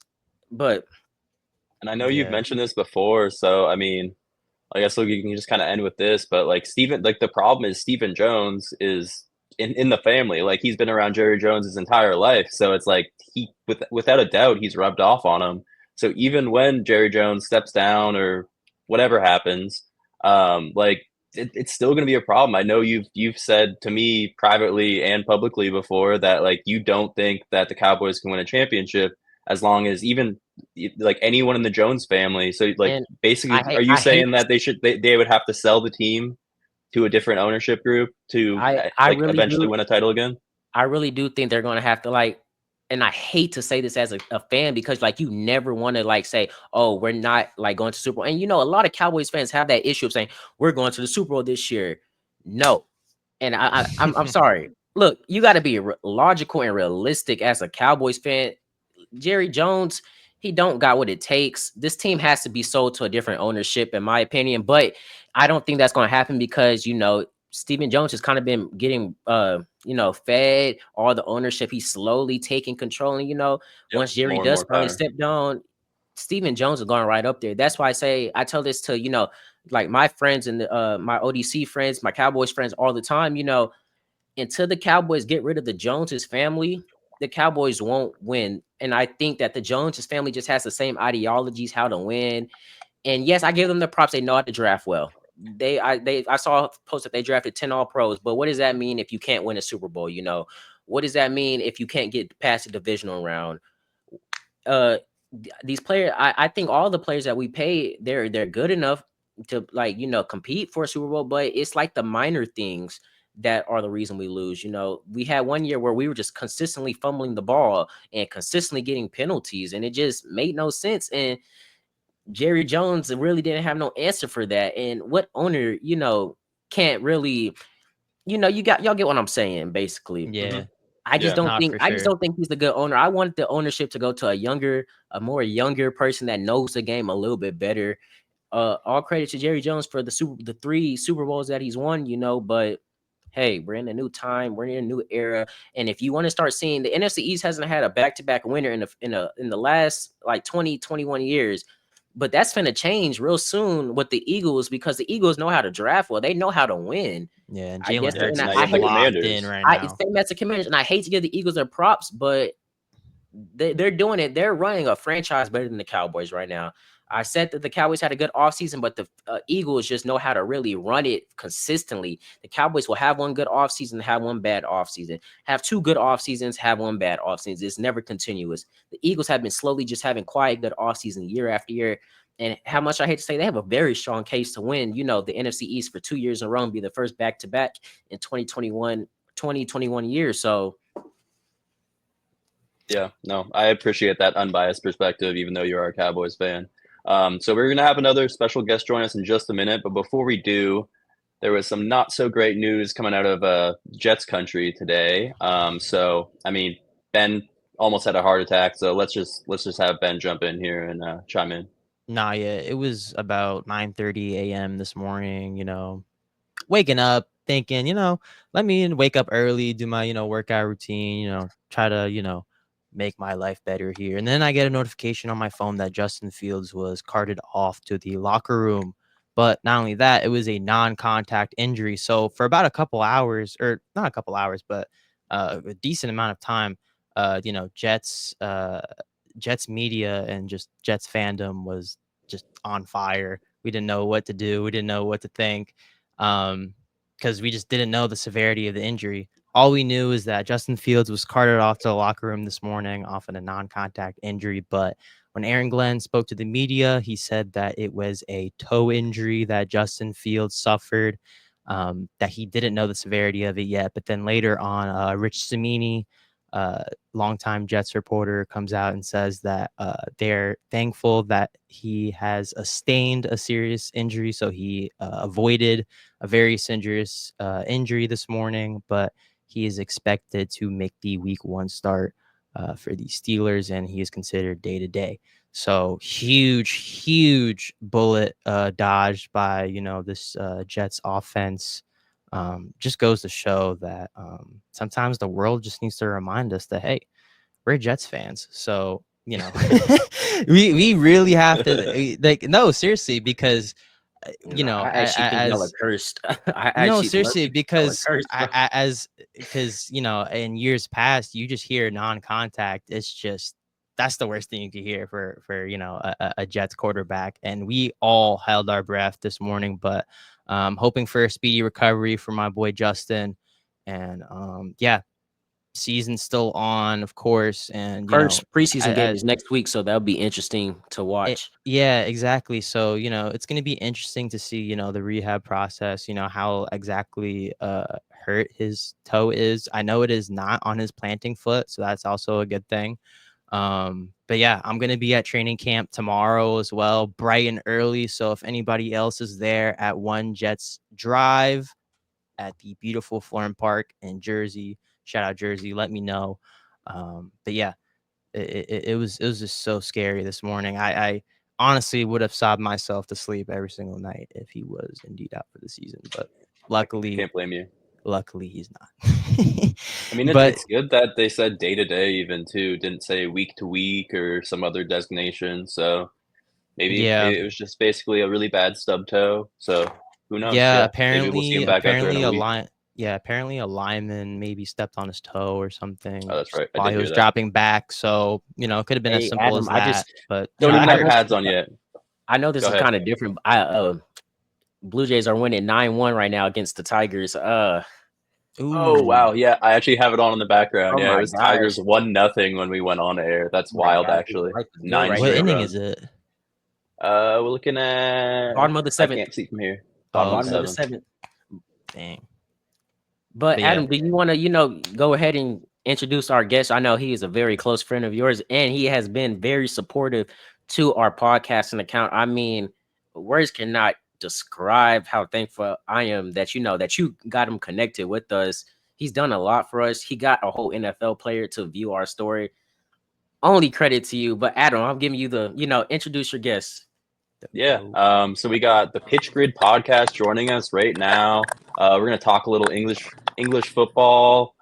But And I know you've mentioned this before, so I mean, I guess we can just kind of end with this. But like the problem is Stephen Jones is in the family. Like he's been around Jerry Jones his entire life, so it's like without a doubt he's rubbed off on him. So even when Jerry Jones steps down or whatever happens, like it's still going to be a problem. I know you've said to me privately and publicly before that like you don't think that the Cowboys can win a championship as long as even like anyone in the Jones family. So like basically, are you saying that they would have to sell the team to a different ownership group to really eventually win a title again? I really do think they're going to have to and I hate to say this as a fan because like you never want to like say, oh, we're not like going to Super Bowl. And a lot of Cowboys fans have that issue of saying we're going to the Super Bowl this year. No. And I'm sorry. Look, you got to be logical and realistic as a Cowboys fan. Jerry Jones, he don't got what it takes. This team has to be sold to a different ownership, in my opinion. But I don't think that's going to happen because Stephen Jones has kind of been getting fed all the ownership. He's slowly taking control. And once Jerry does finally step down, Stephen Jones is going right up there. That's why I tell this to like my friends and my ODC friends, my Cowboys friends all the time. Until the Cowboys get rid of the Joneses family, the Cowboys won't win. And I think that the Joneses family just has the same ideologies, how to win. And yes, I give them the props. They know how to draft well. I saw a post that they drafted 10 all pros, but what does that mean if you can't win a Super Bowl? What does that mean if you can't get past the divisional round? These players, I think all the players that we pay, they're good enough to compete for a Super Bowl, but it's like the minor things that are the reason we lose. We had one year where we were just consistently fumbling the ball and consistently getting penalties, and it just made no sense. And Jerry Jones really didn't have no answer for that. And what owner, can't really, y'all get what I'm saying, basically. Yeah. I just don't think he's a good owner. I want the ownership to go to a more younger person that knows the game a little bit better. All credit to Jerry Jones for the 3 Super Bowls that he's won, but hey, we're in a new time, we're in a new era. And if you want to start seeing the NFC East hasn't had a back-to-back winner in the last like 20-21 years. But that's going to change real soon with the Eagles because the Eagles know how to draft well. They know how to win. Yeah, and Jalen Hurts is locked in right now. Same as the Commanders, and I hate to give the Eagles their props, but they're doing it. They're running a franchise better than the Cowboys right now. I said that the Cowboys had a good offseason, but the Eagles just know how to really run it consistently. The Cowboys will have one good offseason, have one bad offseason, have 2 good offseasons, have one bad offseason. It's never continuous. The Eagles have been slowly just having quiet good offseason year after year. And how much I hate to say, they have a very strong case to win, the NFC East for 2 years in a row and be the first back-to-back in 2021 years. So, yeah, no, I appreciate that unbiased perspective, even though you are a Cowboys fan. So we're going to have another special guest join us in just a minute. But before we do, there was some not so great news coming out of Jets country today. So, I mean, Ben almost had a heart attack. So let's just have Ben jump in here and chime in. Nah, yeah, it was about 9:30 a.m. this morning, waking up, thinking, let me wake up early, do my, workout routine, try to, make my life better here. And then I get a notification on my phone that Justin Fields was carted off to the locker room. But not only that, it was a non-contact injury. So for about a couple hours, or not a couple hours, but a decent amount of time, Jets media and just Jets fandom was just on fire. We didn't know what to do. We didn't know what to think, because we just didn't know the severity of the injury. All we knew is that Justin Fields was carted off to the locker room this morning off of a non-contact injury. But when Aaron Glenn spoke to the media, he said that it was a toe injury that Justin Fields suffered, that he didn't know the severity of it yet. But then later on, Rich Cimini, longtime Jets reporter, comes out and says that they're thankful that he has sustained a serious injury. So he avoided a very serious injury this morning, but he is expected to make the week 1 start for the Steelers, and he is considered day to day. So huge bullet dodged by, this Jets offense. Just goes to show that sometimes the world just needs to remind us that, hey, we're Jets fans. So, we really have to no, seriously, because I actually think y'all are cursed. I no, actually seriously, because cursed, bro. in years past, you just hear non-contact. It's just, that's the worst thing you could hear for a Jets quarterback. And we all held our breath this morning, but hoping for a speedy recovery for my boy Justin. And season's still on, of course. And First preseason game I, is next week, so that'll be interesting to watch. yeah, exactly. So, it's going to be interesting to see, the rehab process, how exactly hurt his toe is. I know it is not on his planting foot, so that's also a good thing. But yeah, I'm going to be at training camp tomorrow as well, bright and early. So if anybody else is there at One Jets Drive at the beautiful Florham Park in Jersey, shout out Jersey, let me know. But yeah, it was just so scary this morning. I honestly would have sobbed myself to sleep every single night if he was indeed out for the season. But luckily, Can't blame you. Luckily, he's not. I mean, But it's good that they said day to day, even too. Didn't say week to week or some other designation. So maybe it was just basically a really bad stub toe. So who knows? yeah, Maybe we'll see him back out there in a week. Apparently a lineman maybe stepped on his toe or something Oh, that's right. I while did he hear was that. dropping back. So, it could have been as Hey, simple Adam, as that. But Don't even I have your know pads on yet. I know this Go is ahead. kind of different. Blue Jays are winning 9-1 right now against the Tigers. Oh wow, yeah, I actually have it on in the background. Oh Yeah, it my was Tigers gosh. 1-0 when we went on air. That's Oh my wild, gosh, actually. life is good 9 right what straight now. inning runs. is it? We're looking at Bottom of the I 7th. can't see from here. Oh, Bottom of Bottom the of the 7th. 7th. dang. But But yeah. Adam, do you want to, go ahead and introduce our guest? I know he is a very close friend of yours, and he has been very supportive to our podcasting account. I mean, words cannot describe how thankful I am that you got him connected with us. He's done a lot for us. He got a whole NFL player to view our story. Only credit to you. But Adam, I'm giving you the, introduce your guest. Yeah. So we got the Pitch Grid podcast joining us right now. We're gonna talk a little English football.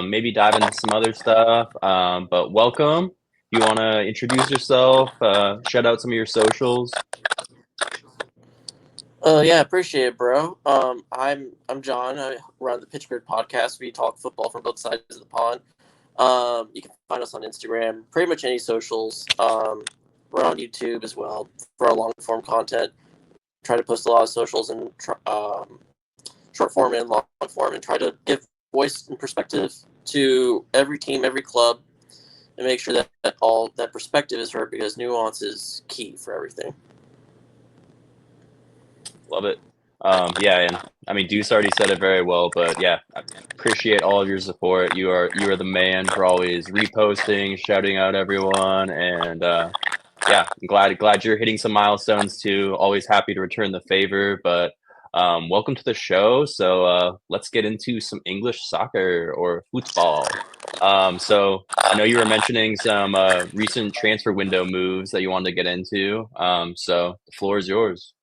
Maybe dive into some other stuff. But welcome. You want to introduce yourself? Shout out some of your socials. Yeah, appreciate it, bro. I'm John. I run the Pitch Grid podcast. We talk football from both sides of the pond. You can find us on Instagram, pretty much any socials. We're on YouTube as well for our long form content. Try to post a lot of socials and short form and long form, and try to give voice and perspective to every team, every club, and make sure that all that perspective is heard, because nuance is key for everything. Love it. Yeah, and I mean, Deuce already said it very well, but yeah, I appreciate all of your support. You are the man for always reposting, shouting out everyone, and yeah, I'm glad you're hitting some milestones too. Always happy to return the favor, but welcome to the show. So let's get into some English soccer or football. So I know you were mentioning some recent transfer window moves that you wanted to get into. So the floor is yours.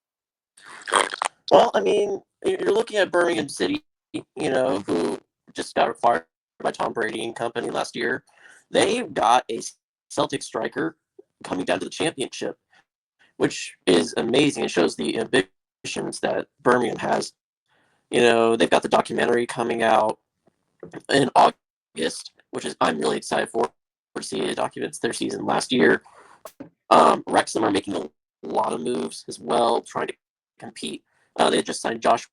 Well, I mean, you're looking at Birmingham City who just got acquired by Tom Brady and company last year, they got a Celtic striker coming down to the championship, which is amazing. It shows the ambitions that Birmingham has. They've got the documentary coming out in August, which is I'm really excited for to see. It documents their season last year. Wrexham are making a lot of moves as well, trying to compete. They just signed Josh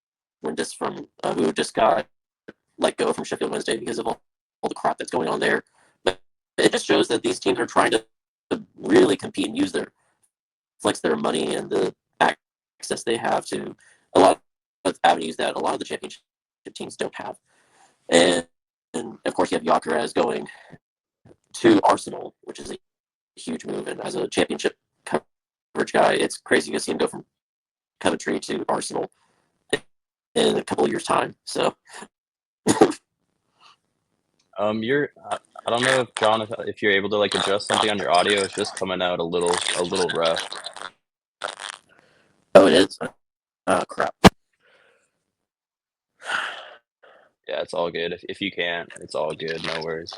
Windus from who just got let go from Sheffield Wednesday because of all the crap that's going on there. But it just shows that these teams are trying to really compete and flex their money and the access they have to a lot of avenues that a lot of the championship teams don't have. And of course, you have Gyökeres going to Arsenal, which is a huge move. And as a championship coverage guy, it's crazy to see him go from Coventry to Arsenal in a couple of years' time. So, I don't know if John, if you're able to like adjust something on your audio. It's just coming out a little rough. oh, it is. Crap. Yeah, it's all good. If you can't, it's all good. No worries.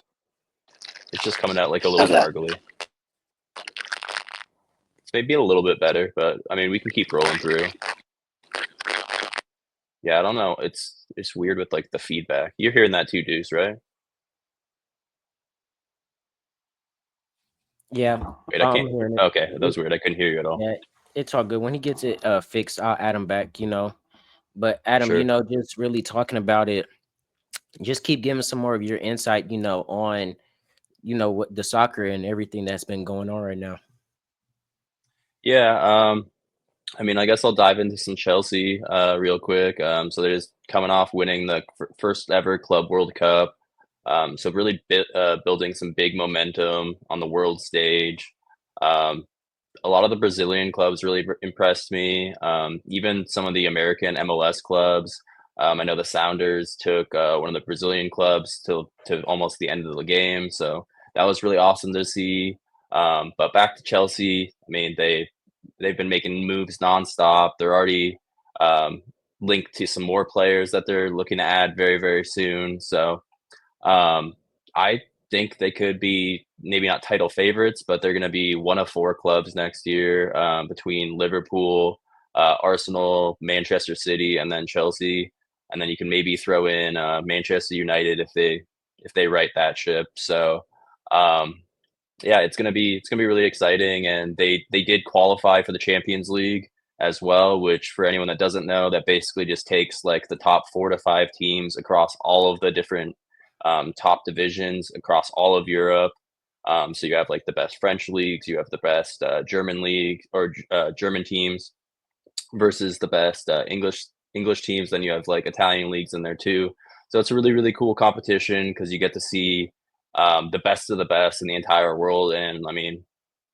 It's just coming out like a little gargly. It's maybe a little bit better, but I mean, we can keep rolling through. Yeah, I don't know. It's weird with like the feedback. You're hearing that too, Deuce, right? Yeah, Wait, I I'm can't. hearing it. Okay, that was weird. I couldn't hear you at all. Yeah, it's all good. When he gets it fixed, I'll add him back. But Adam, Sure. just really talking about it. Just keep giving some more of your insight, on what the soccer and everything that's been going on right now. Yeah, I mean, I guess I'll dive into some Chelsea real quick. So they're just coming off winning the first ever Club World Cup. So really building some big momentum on the world stage. A lot of the Brazilian clubs really impressed me. Even some of the American MLS clubs. I know the Sounders took one of the Brazilian clubs to almost the end of the game. So that was really awesome to see. But back to Chelsea, I mean, they've been making moves nonstop. They're already linked to some more players that they're looking to add very, very soon. So I think they could be maybe not title favorites, but they're going to be one of four clubs next year between Liverpool, Arsenal, Manchester City, and then Chelsea. And then you can maybe throw in Manchester United if they right that ship. So yeah, it's gonna be really exciting, and they did qualify for the Champions League as well, which for anyone that doesn't know, that basically just takes like the top 4 to 5 teams across all of the different top divisions across all of Europe. So you have like the best French leagues, you have the best German league or German teams versus the best English teams. Then you have like Italian leagues in there too. So it's a really, really cool competition because you get to see the best of the best in the entire world. And I mean,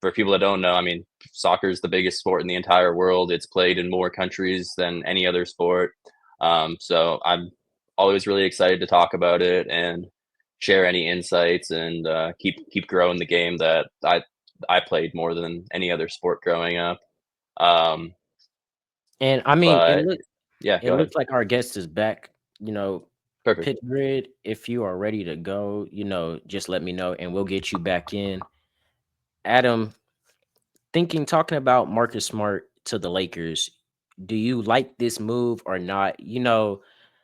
for people that don't know, I mean, soccer is the biggest sport in the entire world. It's played in more countries than any other sport. So I'm always really excited to talk about it and share any insights and keep growing the game that I played more than any other sport growing up. And I mean, But yeah, it go ahead. looks like our guest is back. Perfect. Pit Grid, if you are ready to go, just let me know and we'll get you back in. Adam, talking about Marcus Smart to the Lakers, do you like this move or not?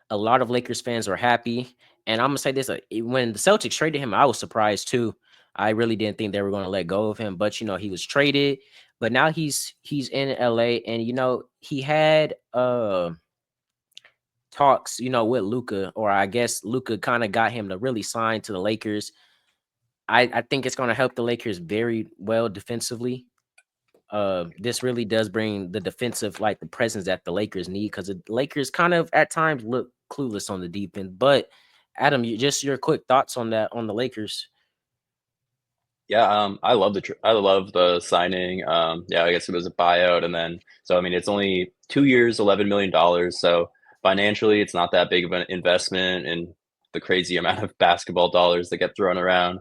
A lot of Lakers fans are happy. And I'm gonna say this: when the Celtics traded him, I was surprised too. I really didn't think they were going to let go of him, but he was traded. But now he's in LA, and he had talks, with Luka, or I guess Luka kind of got him to really sign to the Lakers. I think it's going to help the Lakers very well defensively. This really does bring the defensive, like the presence that the Lakers need, because the Lakers kind of at times look clueless on the defense. But Adam, just your quick thoughts on that on the Lakers. Yeah, I love the signing. Yeah, I guess it was a buyout, and then so I mean it's only 2 years, $11 million. So financially, it's not that big of an investment in the crazy amount of basketball dollars that get thrown around.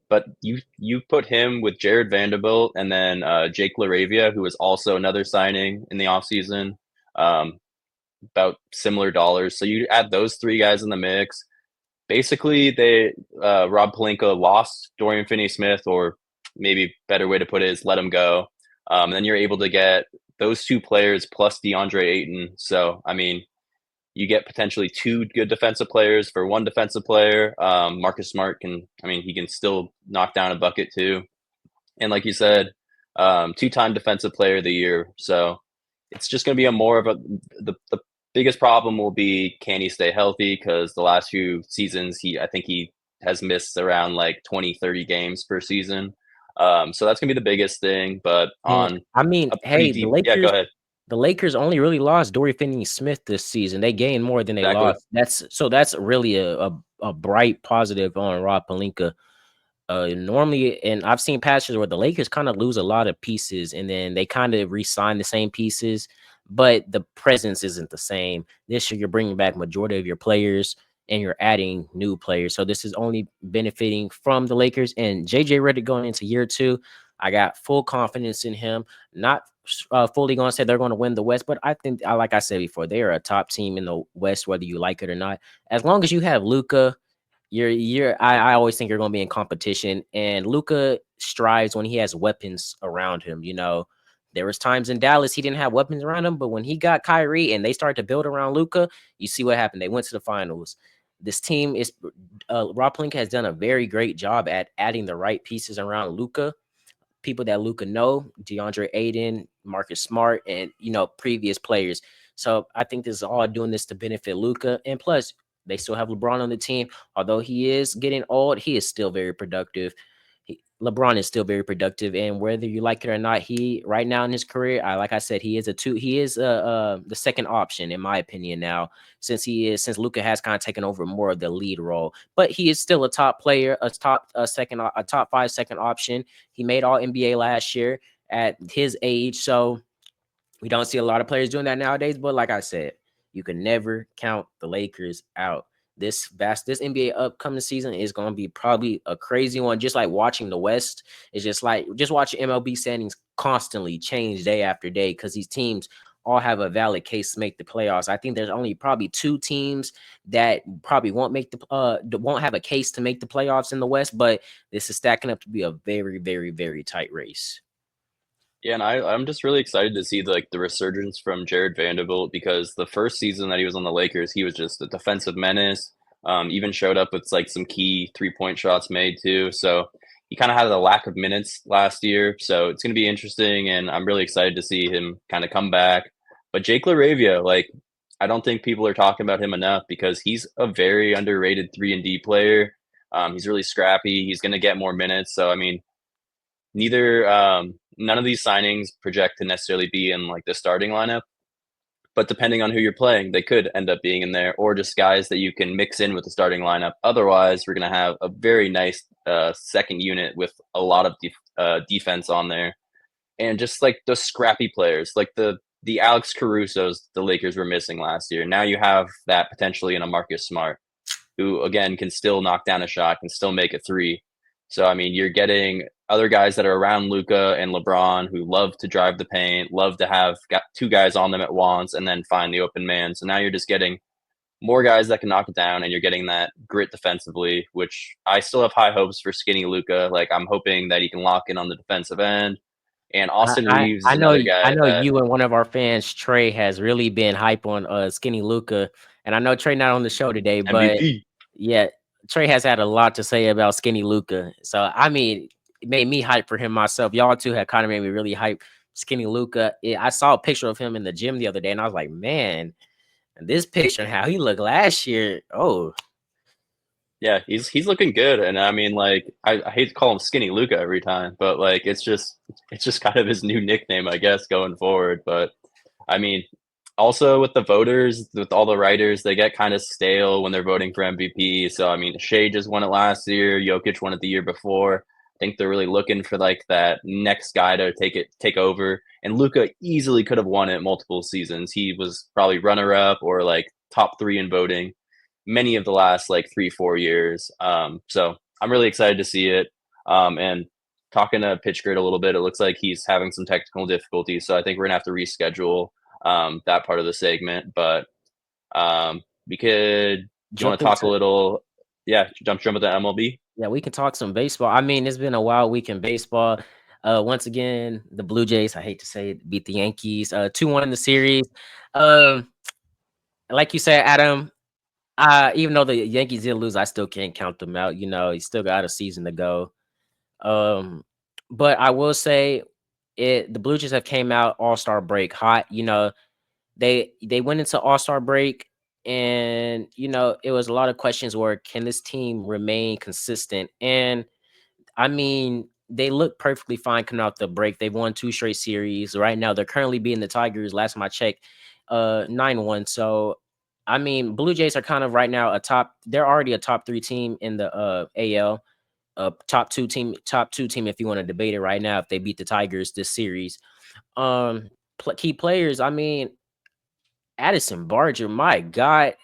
But you put him with Jared Vanderbilt and then Jake LaRavia, who was also another signing in the offseason. about similar dollars. So you add those three guys in the mix. Basically, they Rob Pelinka lost Dorian Finney-Smith, or maybe better way to put it is let him go. And then you're able to get those two players plus DeAndre Ayton. So, I mean, you get potentially two good defensive players for one defensive player. Marcus Smart he can still knock down a bucket too. And like you said, two-time defensive player of the year. So it's just going to be the biggest problem will be, can he stay healthy? Because the last few seasons, I think he has missed around like 20, 30 games per season. So that's going to be the biggest thing. But on hey, deep, yeah, go ahead. The Lakers only really lost Dorian Finney-Smith this season. They gained more than they lost. That's really a bright positive on Rob Pelinka. Normally, and I've seen patches where the Lakers kind of lose a lot of pieces and then they kind of re-sign the same pieces, but the presence isn't the same. This year, you're bringing back majority of your players and you're adding new players. So this is only benefiting from the Lakers and JJ Redick going into year 2. I got full confidence in him. Not fully going to say they're going to win the West, but I think, like I said before, they are a top team in the West, whether you like it or not. As long as you have Luka, I always think you're going to be in competition, and Luka strives when he has weapons around him. You know, there was times in Dallas he didn't have weapons around him, but when he got Kyrie and they started to build around Luka, you see what happened. They went to the finals. This team is Rob Pelinka has done a very great job at adding the right pieces around Luka. People that Luka know, DeAndre Ayton, Marcus Smart, and previous players. So I think this is all doing this to benefit Luka, and plus they still have LeBron on the team. Although he is getting old, he is still very productive. LeBron is still very productive, and whether you like it or not, he right now in his career, like I said, he is the second option in my opinion now, since Luka has kind of taken over more of the lead role. But he is still a top player, a top 5 second option. He made All NBA last year at his age, so we don't see a lot of players doing that nowadays. But like I said, you can never count the Lakers out. This NBA upcoming season is going to be probably a crazy one. Just like watching the West, it's just watching MLB standings constantly change day after day because these teams all have a valid case to make the playoffs. I think there's only probably 2 teams that probably won't have a case to make the playoffs in the West, but this is stacking up to be a very, very, very tight race. Yeah, and I'm just really excited to see the resurgence from Jared Vanderbilt, because the first season that he was on the Lakers, he was just a defensive menace. Even showed up with like some key 3-point shots made too. So he kind of had a lack of minutes last year. So it's going to be interesting, and I'm really excited to see him kind of come back. But Jake LaRavia, I don't think people are talking about him enough because he's a very underrated 3-and-D player. He's really scrappy. He's going to get more minutes. So I mean, none of these signings project to necessarily be in the starting lineup, but depending on who you're playing, they could end up being in there, or just guys that you can mix in with the starting lineup. Otherwise, we're going to have a very nice second unit with a lot of defense on there, and just those scrappy players, like the Alex Carusos the Lakers were missing last year. Now you have that potentially in a Marcus Smart, who again can still knock down a shot, can still make a 3. So I mean, you're getting other guys that are around Luka and LeBron who love to drive the paint, love to have 2 guys on them at once and then find the open man. So now you're just getting more guys that can knock it down, and you're getting that grit defensively, which I still have high hopes for skinny Luka. I'm hoping that he can lock in on the defensive end. And Austin Reeves is another guy. I know you and one of our fans, Trey, has really been hype on skinny Luka. And I know Trey not on the show today, but MVP. Yeah, Trey has had a lot to say about skinny Luka. So I mean, it made me hype for him myself. Y'all too had kind of made me really hype skinny Luka. I saw a picture of him in the gym the other day, and I was like, man, this picture and how he looked last year. Oh, yeah, he's looking good. And I mean, I hate to call him skinny Luka every time, but it's just kind of his new nickname, I guess, going forward. But I mean, also with the voters, with all the writers, they get kind of stale when they're voting for MVP. So I mean, Shea just won it last year. Jokic won it the year before. I think they're really looking for that next guy to take over. And Luka easily could have won it multiple seasons. He was probably runner up or top 3 in voting many of the last 3-4 years. So I'm really excited to see it. And talking to Pitch Grid a little bit, it looks like he's having some technical difficulties. So I think we're gonna have to reschedule that part of the segment. But we could. Do you want Jump to talk a into little? Yeah, jump into MLB. Yeah, we can talk some baseball. I mean, it's been a wild week in baseball. Once again, the Blue Jays, I hate to say it, beat the Yankees 2-1 in the series. Um, like you said, Adam, even though the Yankees did lose, I still can't count them out. You know, you still got a season to go. Um, but I will say the Blue Jays have came out All-Star break hot. You know, they went into All-Star break and you know, it was a lot of questions where can this team remain consistent? And I mean, they look perfectly fine coming out the break. They've won 2 straight series. Right now, they're currently beating the Tigers. Last time I checked, 9-1. So, I mean, Blue Jays are kind of right now they're already a top 3 team in the AL. Top two team if you want to debate it right now if they beat the Tigers this series. Key players, I mean, Addison Barger, my God,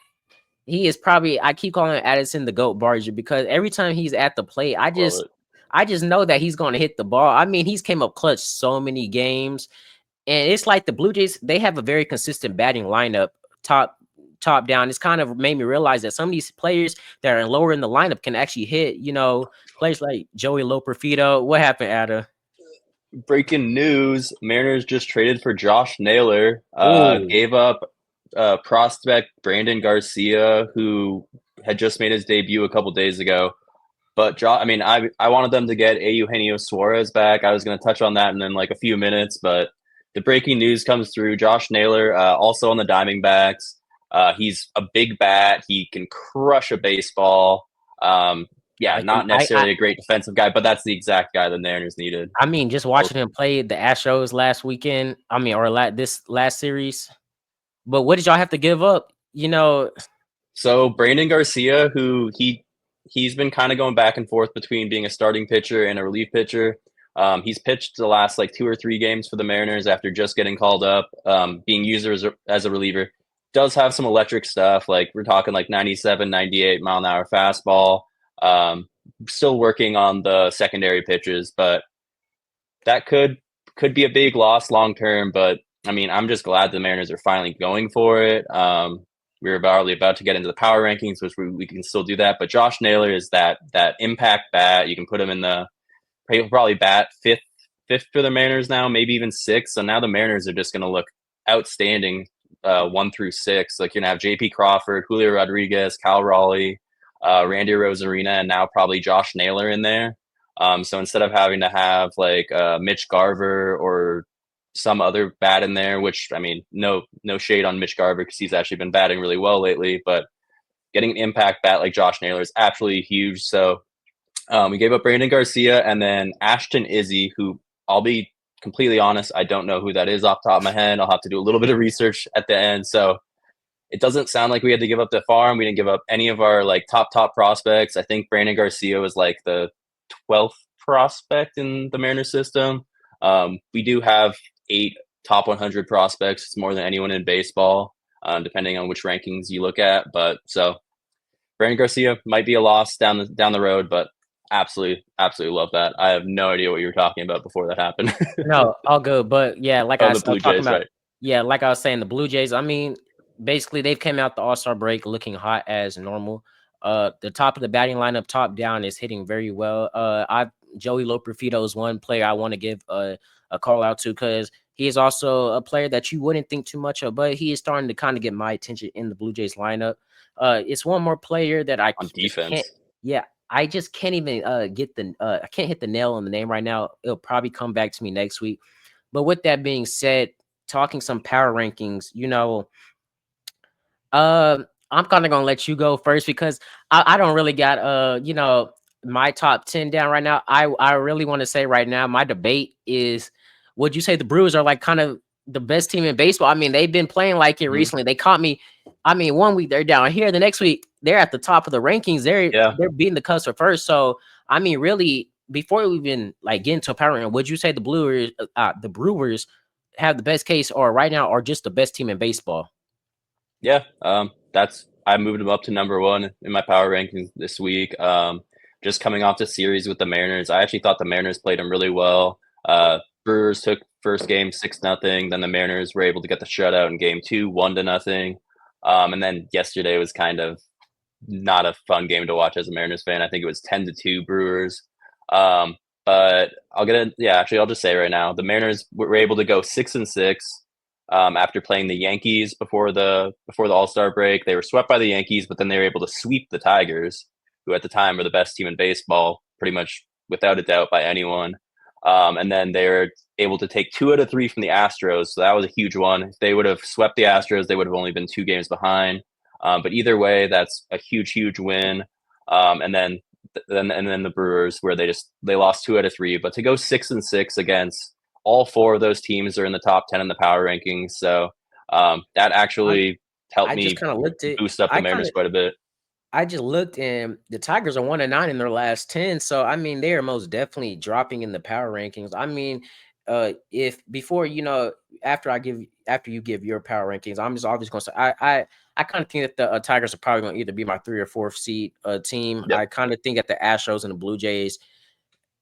he is probably I keep calling Addison the GOAT Barger because every time he's at the plate, Love it. I just know that he's going to hit the ball. I mean, he's came up clutch so many games, and it's like the Blue Jays. They have a very consistent batting lineup, top down. It's kind of made me realize that some of these players that are lower in the lineup can actually hit. You know, players like Joey Loperfido. What happened, Ada? Breaking news: Mariners just traded for Josh Naylor. Ooh. Gave up prospect Brandon Garcia, who had just made his debut a couple days ago. But I mean, I wanted them to get Eugenio Suarez back. I was going to touch on that in like a few minutes, but the breaking news comes through. Josh Naylor, also on the Diamondbacks. He's a big bat. He can crush a baseball. Not necessarily a great defensive guy, but that's the exact guy the Mariners needed. I mean, just watching him play the Astros last weekend. I mean, this last series. But what did y'all have to give up? You know. So Brandon Garcia, who he's been kind of going back and forth between being a starting pitcher and a relief pitcher. He's pitched the last like 2 or 3 games for the Mariners after just getting called up, being used as a reliever. Does have some electric stuff. Like we're talking like 97, 98 mile an hour fastball. Still working on the secondary pitches, but that could be a big loss long term. But I mean, I'm just glad the Mariners are finally going for it. We're about to get into the power rankings, which we can still do that. But Josh Naylor is that impact bat. You can put him in he'll probably bat fifth for the Mariners now, maybe even 6th. So now the Mariners are just going to look outstanding 1 through 6. Like you're going to have J.P. Crawford, Julio Rodriguez, Cal Raleigh, Randy Rosarina, and now probably Josh Naylor in there. So instead of having to have like Mitch Garver or some other bat in there, which I mean, no shade on Mitch Garver because he's actually been batting really well lately, but getting an impact bat like Josh Naylor is absolutely huge. So we gave up Brandon Garcia and then Ashton Izzy, who I'll be completely honest, I don't know who that is off the top of my head. I'll have to do a little bit of research at the end. So it doesn't sound like we had to give up the farm. We didn't give up any of our like top prospects. I think Brandon Garcia was like the 12th prospect in the Mariners system. We do have 8 top 100 prospects. It's more than anyone in baseball, depending on which rankings you look at. But so Brandon Garcia might be a loss down the road, but absolutely love that. I have no idea what you were talking about before that happened. No, all good. But yeah, like I was Blue talking Jays, about, right? yeah, like I was saying, the Blue Jays. I mean, basically they've came out the All-Star break looking hot as normal. The top of the batting lineup, top down, is hitting very well. Joey Loperfido is one player I want to give a call out to because he is also a player that you wouldn't think too much of, but he is starting to kind of get my attention in the Blue Jays lineup. It's one more player that I on defense. I just can't even I can't hit the nail on the name right now. It'll probably come back to me next week. But with that being said, talking some power rankings, you know, I'm kind of gonna let you go first because I don't really got you know, my top 10 down right now. I really want to say right now my debate is, would you say the Brewers are like kind of the best team in baseball? I mean, they've been playing like it recently. They caught me. I mean, one week they're down here, the next week they're at the top of the rankings. They're beating the Cubs for first. So I mean, really, before we even like get into a power ranking, would you say the Brewers have the best case or right now are just the best team in baseball? Yeah, I moved them up to number 1 in my power rankings this week. Just coming off the series with the Mariners, I actually thought the Mariners played them really well. Brewers took first game 6-0. Then the Mariners were able to get the shutout in game 2, 1-0. And then yesterday was kind of not a fun game to watch as a Mariners fan. I think it was 10-2 Brewers. But I'll just say right now, the Mariners were able to go 6-6 after playing the Yankees before the All-Star break. They were swept by the Yankees, but then they were able to sweep the Tigers, who at the time were the best team in baseball, pretty much without a doubt by anyone. And then they were able to take 2 out of 3 from the Astros, so that was a huge one. If they would have swept the Astros, they would have only been 2 games behind. But either way, that's a huge win. And then the Brewers, where they lost 2 out of 3, but to go 6-6 against all 4 of those teams are in the top 10 in the power rankings. So that actually helped me boost up the Mariners quite a bit. I just looked, and the Tigers are 1-9 in their last 10. So I mean, they are most definitely dropping in the power rankings. I mean, if before after you give your power rankings, I'm just obviously going to say I kind of think that the Tigers are probably going to either be my 3rd or 4th seed team. Yep. I kind of think that the Astros and the Blue Jays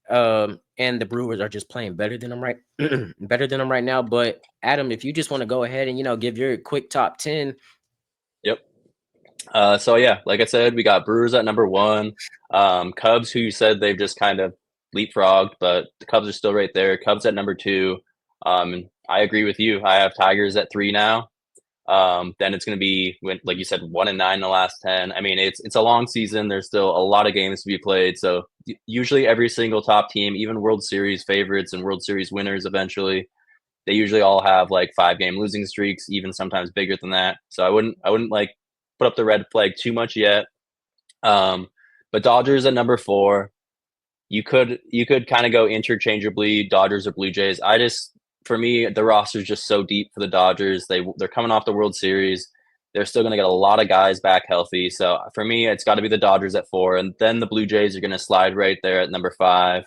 and the Brewers are just playing better than them right now. But Adam, if you just want to go ahead and give your quick top 10. Yep. So yeah, like I said, we got Brewers at number 1. Cubs, who you said they've just kind of leapfrogged, but the Cubs are still right there. Cubs at number 2. I agree with you. I have Tigers at 3 now. Then it's going to be, like you said, 1-9 in the last 10. I mean, it's a long season. There's still a lot of games to be played. So usually every single top team, even World Series favorites and World Series winners eventually, they usually all have like 5-game losing streaks, even sometimes bigger than that. So I wouldn't like put up the red flag too much yet. But Dodgers at number 4. You could kind of go interchangeably, Dodgers or Blue Jays. For me, the roster is just so deep for the Dodgers. They're coming off the World Series. They're still going to get a lot of guys back healthy. So for me, it's got to be the Dodgers at 4, and then the Blue Jays are going to slide right there at number 5.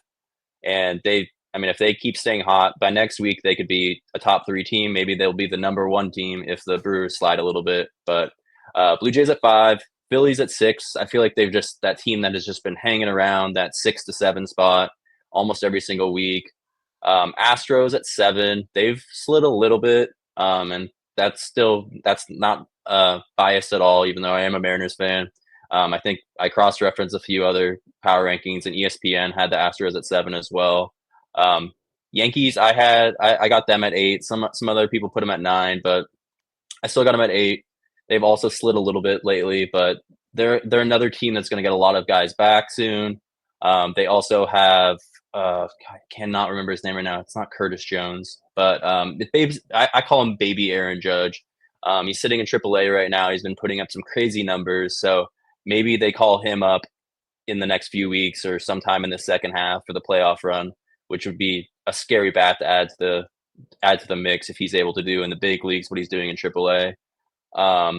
And if they keep staying hot, by next week they could be a top 3 team. Maybe they'll be the number 1 team if the Brewers slide a little bit. But Blue Jays at 5, Phillies at 6. I feel like they've just that team that has just been hanging around that 6 to 7 spot almost every single week. Astros at 7. They've slid a little bit, and that's not biased at all, even though I am a Mariners fan. I think I cross-referenced a few other power rankings, and ESPN had the Astros at 7 as well. Yankees, I got them at 8. Some other people put them at 9, but I still got them at 8. They've also slid a little bit lately, but they're another team that's going to get a lot of guys back soon. They also have I cannot remember his name right now. It's not Curtis Jones, but I call him Baby Aaron Judge. He's sitting in AAA right now. He's been putting up some crazy numbers, so maybe they call him up in the next few weeks or sometime in the second half for the playoff run, which would be a scary bat to add to the mix if he's able to do in the big leagues what he's doing in AAA.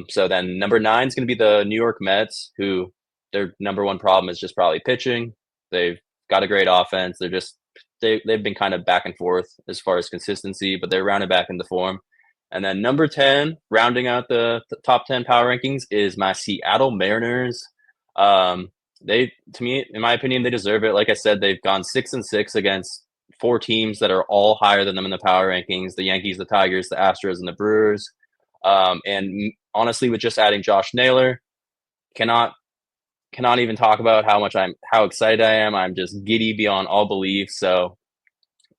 So then number 9 is going to be the New York Mets, who their number 1 problem is just probably pitching. They've got a great offense. They've been kind of back and forth as far as consistency, but they're rounded back into form. And then number 10, rounding out the top 10 power rankings, is my Seattle Mariners. To me, in my opinion, they deserve it. Like I said, they've gone 6-6 against 4 teams that are all higher than them in the power rankings: the Yankees, the Tigers, the Astros, and the Brewers. And honestly, with just adding Josh Naylor, cannot even talk about how excited I am. I'm just giddy beyond all belief. So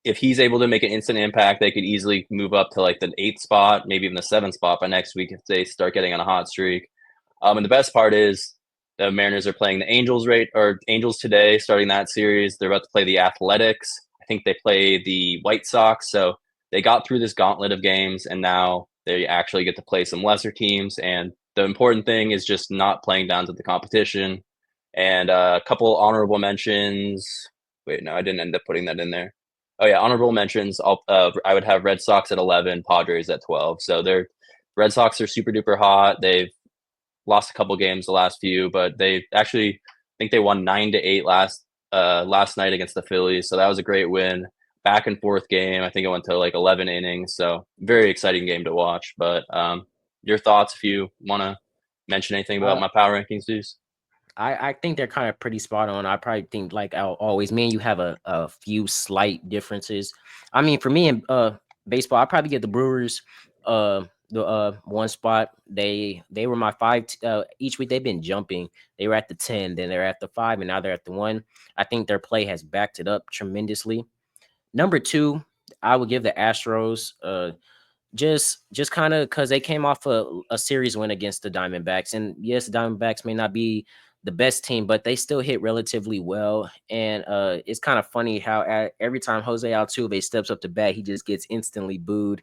if he's able to make an instant impact, they could easily move up to like the 8th spot, maybe even the 7th spot by next week if they start getting on a hot streak. And the best part is the Mariners are playing the Angels today, starting that series. They're about to play the Athletics. I think they play the White Sox. So they got through this gauntlet of games, and now they actually get to play some lesser teams. And the important thing is just not playing down to the competition. And a couple honorable mentions. Wait, no, I didn't end up putting that in there. Oh yeah, honorable mentions. I would have Red Sox at 11, Padres at 12. So their Red Sox are super duper hot. They've lost a couple games the last few, but they actually, I think they won 9-8 last night against the Phillies. So that was a great win. Back and forth game. I think it went to like 11 innings. So very exciting game to watch. But your thoughts, if you want to mention anything about my power rankings, Deuce? I think they're kind of pretty spot on. I probably think like I'll always, me and you have a few slight differences. I mean, for me in baseball, I probably get the Brewers the one spot. They were my five each week. They've been jumping. They were at the 10, then they're at the 5, and now they're at the 1. I think their play has backed it up tremendously. Number 2, I would give the Astros. Just kind of because they came off a series win against the Diamondbacks, and yes, the Diamondbacks may not be the best team, but they still hit relatively well. And it's kind of funny how every time Jose Altuve steps up to bat, he just gets instantly booed.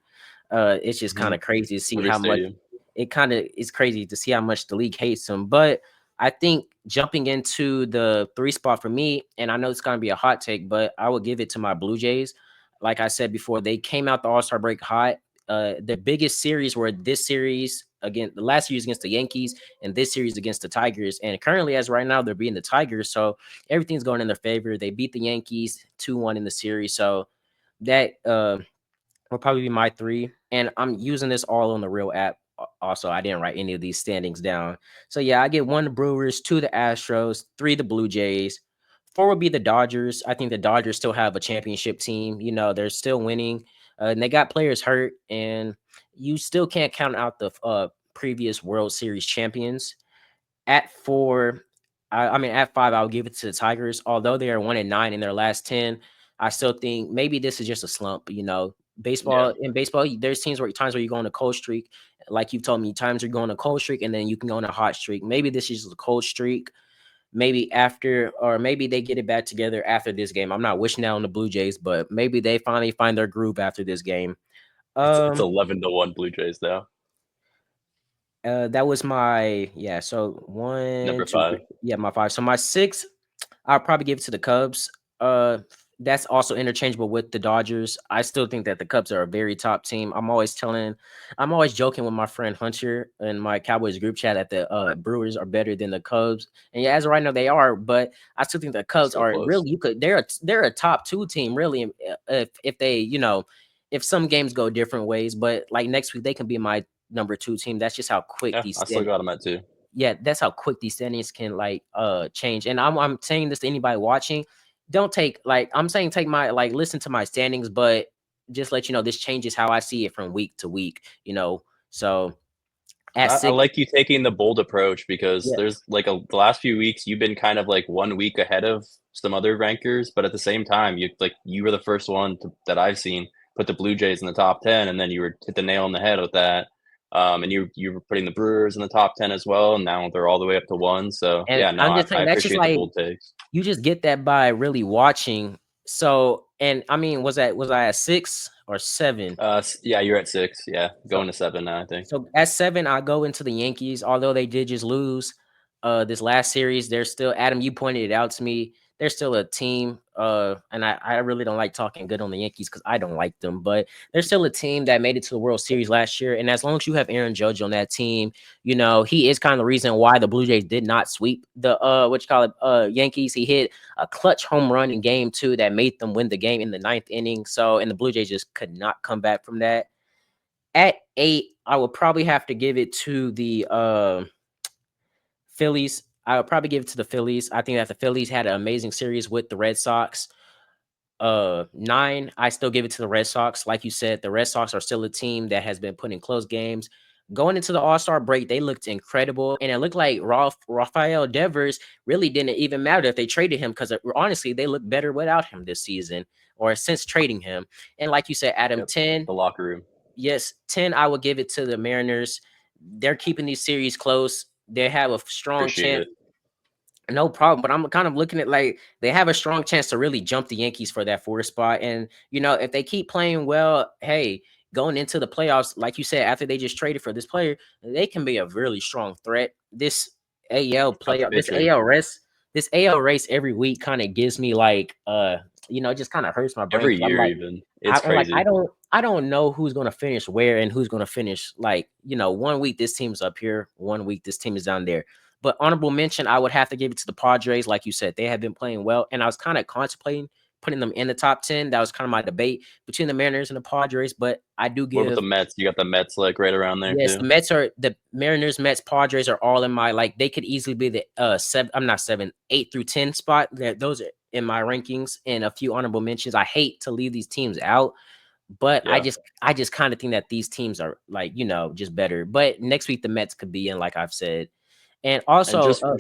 It's just kind of crazy to see Every how much stadium. it kind of is crazy to see how much the league hates him. But I think jumping into the 3 spot for me, and I know it's gonna be a hot take, but I would give it to my Blue Jays. Like I said before, they came out the All-Star break hot. The biggest series were this series the last series against the Yankees and this series against the Tigers. And currently, as right now, they're beating the Tigers, so everything's going in their favor. They beat the Yankees 2-1 in the series, so that will probably be my 3. And I'm using this all on the real app. Also, I didn't write any of these standings down. So yeah, I get 1 the Brewers, 2 the Astros, 3 the Blue Jays. 4 would be the Dodgers. I think the Dodgers still have a championship team. You know, they're still winning. And they got players hurt, and you still can't count out the previous World Series champions. At 4, I mean at 5, I'll give it to the Tigers. Although they are 1-9 in their last 10, I still think maybe this is just a slump. You know, in baseball, there's times where you go on a cold streak. Like you've told me, times you're going on a cold streak, and then you can go on a hot streak. Maybe this is just a cold streak. Maybe after, or maybe they get it back together after this game. I'm not wishing that on the Blue Jays, but maybe they finally find their groove after this game. It's 11-1 Blue Jays though. That was my So Number 1, 2, 3, 5. my 5. So my 6, I'll probably give it to the Cubs. That's also interchangeable with the Dodgers. I still think that the Cubs are a very top team. I'm always joking with my friend Hunter in my Cowboys group chat that the Brewers are better than the Cubs. And yeah, as of right now they are, but I still think the Cubs Still are close. really they're a top 2 team really, if they, if some games go different ways, but like next week they can be my number 2 team. That's just how quick Yeah, these I still got them at 2. yeah, that's how quick these standings can change. And I'm saying this to anybody watching. Don't take I'm saying take my listen to my standings, but just let you know this changes how I see it from week to week, So at I 6, like you taking the bold approach because yeah. there's the last few weeks you've been kind of like 1 week ahead of some other rankers, but at the same time you were the first one that I've seen put the Blue Jays in the top 10, and then you were hit the nail on the head with that. And you were putting the Brewers in the top 10 as well, and now they're all the way up to 1. So And yeah, no, I'm just I saying that's just appreciate the bold takes. you just get that by really watching. So, and I mean, was I at 6 or 7? Yeah, you're at 6. Yeah, So going to 7 now, I think. So at 7, I go into the Yankees. Although they did just lose this last series, they're still, Adam, you pointed it out to me. They're still a team. And I really don't like talking good on the Yankees because I don't like them, but they're still a team that made it to the World Series last year. And as long as you have Aaron Judge on that team, he is kind of the reason why the Blue Jays did not sweep the Yankees. He hit a clutch home run in game 2 that made them win the game in the 9th inning. So, and the Blue Jays just could not come back from that. At 8, I would probably have to give it to the Phillies. I would probably give it to the Phillies. I think that the Phillies had an amazing series with the Red Sox. 9, I still give it to the Red Sox. Like you said, the Red Sox are still a team that has been putting close games. Going into the All-Star break, they looked incredible, and it looked like Rafael Devers really didn't even matter if they traded him because honestly, they look better without him this season or since trading him. And like you said, Adam, 10. The locker room. Yes, 10, I would give it to the Mariners. They're keeping these series close. They have a strong Appreciate chance. it. No problem. But I'm kind of looking at they have a strong chance to really jump the Yankees for that 4th spot. And, if they keep playing well, hey, going into the playoffs, like you said, after they just traded for this player, they can be a really strong threat. This AL playoff, this AL race every week kind of gives me it just kind of hurts my brain. Every year, I'm even. It's crazy. I don't know who's going to finish where and who's going to finish. 1 week this team's up here, 1 week this team is down there. But honorable mention, I would have to give it to the Padres. Like you said, they have been playing well, and I was kind of contemplating putting them in the top 10. That was kind of my debate between the Mariners and the Padres, but I do What about the give. Mets? You got the Mets like right around there Yes, too. the Mariners, Mets, Padres are all in my, like, they could easily be the seven. I'm not 7, 8 through 10 spot. Those are in my rankings, and a few honorable mentions. I hate to leave these teams out, but Yeah. I just kind of think that these teams are, like, just better. But next week the Mets could be in, like I've said, and And also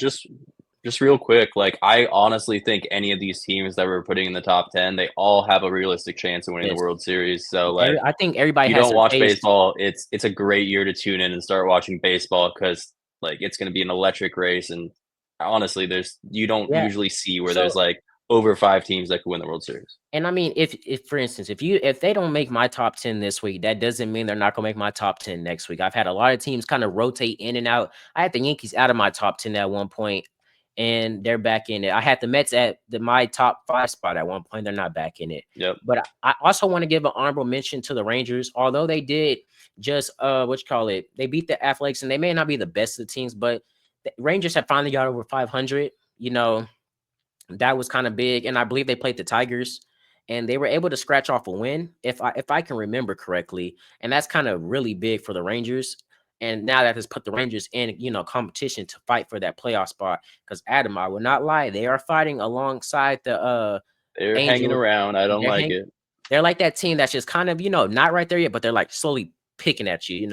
just real quick, like I honestly think any of these teams that we're putting in the top 10, they all have a realistic chance of winning the yes, World Series. So like I think if everybody you has don't their watch taste. baseball, it's a great year to tune in and start watching baseball because like it's going to be an electric race. And honestly, you don't Yeah. usually see where So, there's like over 5 teams that could win the World Series. and I mean, if for instance, if they don't make my top 10 this week, that doesn't mean they're not gonna make my top 10 next week. I've had a lot of teams kind of rotate in and out. I had the Yankees out of my top 10 at one point, and they're back in it. I had the Mets at my top 5 spot at one point. They're not back in it. Yep. But I also want to give an honorable mention to the Rangers, although they did just they beat the Athletics, and they may not be the best of the teams, but the Rangers have finally got over 500. That was kind of big, and I believe they played the Tigers, and they were able to scratch off a win, if I can remember correctly, and that's kind of really big for the Rangers. And now that has put the Rangers in, competition to fight for that playoff spot. Because Adam, I will not lie, they are fighting alongside the They're hanging Angels. around. I don't like it. They're like that team that's just kind of, not right there yet, but they're like slowly picking at you.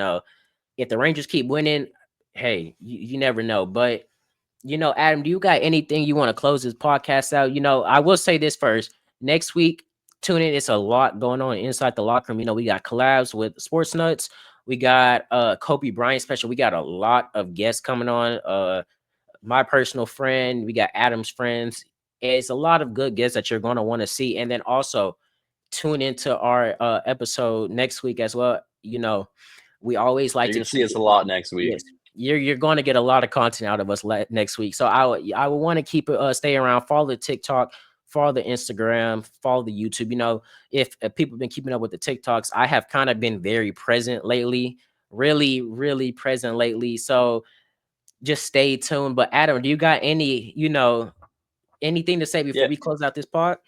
If the Rangers keep winning, hey, you never know. But Adam, do you got anything you want to close this podcast out? I will say this first. Next week, tune in. It's a lot going on inside the locker room. We got collabs with Sports Nuts. We got Kobe Bryant special. We got a lot of guests coming on. My personal friend. We got Adam's friends. It's a lot of good guests that you're going to want to see. And then also tune into our episode next week as well. We always like You're to gonna see us a lot next week. Yes, you're going to get a lot of content out of us next week. So I would want to keep it stay around. Follow the TikTok, follow the Instagram, follow the YouTube. If people have been keeping up with the TikToks, I have kind of been very present lately, really, really present lately. So just stay tuned. But Adam, do you got anything to say before we close out this pod?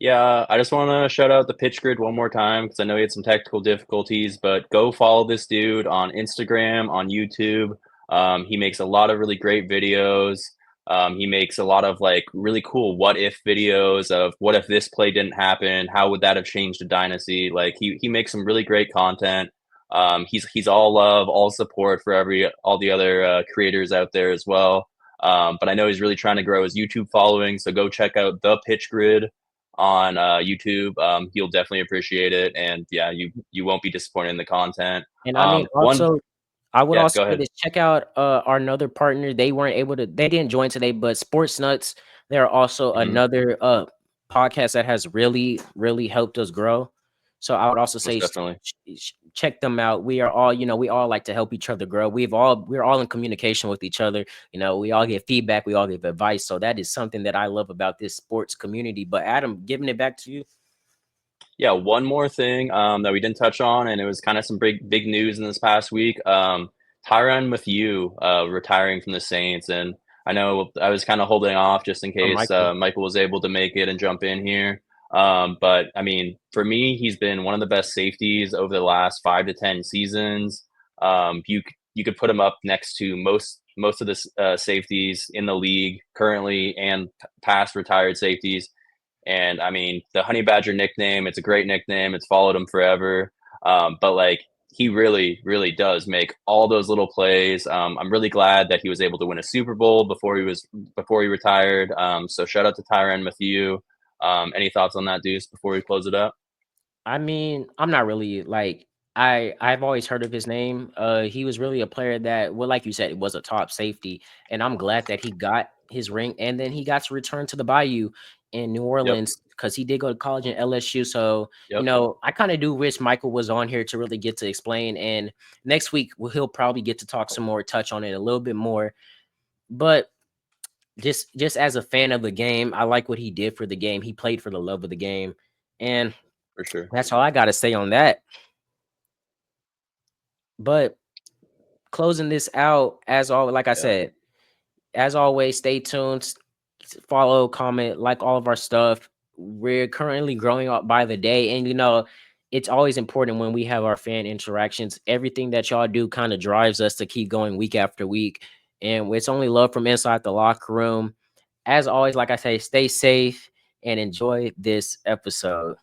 Yeah, I just want to shout out the Pitch Grid one more time because I know he had some technical difficulties, but go follow this dude on Instagram, on YouTube. He makes a lot of really great videos. He makes a lot of like really cool what if videos of what if this play didn't happen? How would that have changed a dynasty? Like he makes some really great content. He's all love, all support for all the other creators out there as well. But I know he's really trying to grow his YouTube following, so go check out the Pitch Grid on YouTube. He'll definitely appreciate it, and yeah, you won't be disappointed in the content. And I mean, also, I would Yeah, also go say ahead. this, check out our another partner. They didn't join today, but Sports Nuts, they're also Mhm. another podcast that has really, really helped us grow. So I would also say Most definitely. check them out. We are all, we all like to help each other grow. We're all in communication with each other. We all get feedback, we all give advice. So that is something that I love about this sports community. But Adam, giving it back to you. Yeah, one more thing that we didn't touch on, and it was kind of some big news in this past week. Tyrann Mathieu retiring from the Saints, and I know I was kind of holding off just in case Michael was able to make it and jump in here. But I mean, for me, he's been one of the best safeties over the last 5 to 10 seasons. You could put him up next to most of the safeties in the league currently and past retired safeties. And I mean, the Honey Badger nickname, it's a great nickname. It's followed him forever. But like, he really, really does make all those little plays. I'm really glad that he was able to win a Super Bowl before he retired. So shout out to Tyrann Mathieu. Any thoughts on that, Deuce, before we close it up? I mean, I'm not really like I've always heard of his name. He was really a player that, well, like you said, was a top safety, and I'm glad that he got his ring, and then he got to return to the Bayou in New Orleans because he did go to college in LSU. So I kind of do wish Michael was on here to really get to explain. And next week he'll probably get to talk some more, touch on it a little bit more. But just as a fan of the game, I like what he did for the game. He played for the love of the game, and For sure. that's all I got to say on that. But closing this out, as always, like I said, as always, stay tuned, follow, comment, like all of our stuff. we're currently growing up by the day, and you know, it's always important when we have our fan interactions. Everything that y'all do kind of drives us to keep going week after week, and it's only love from inside the locker room. As always, like I say, stay safe and enjoy this episode.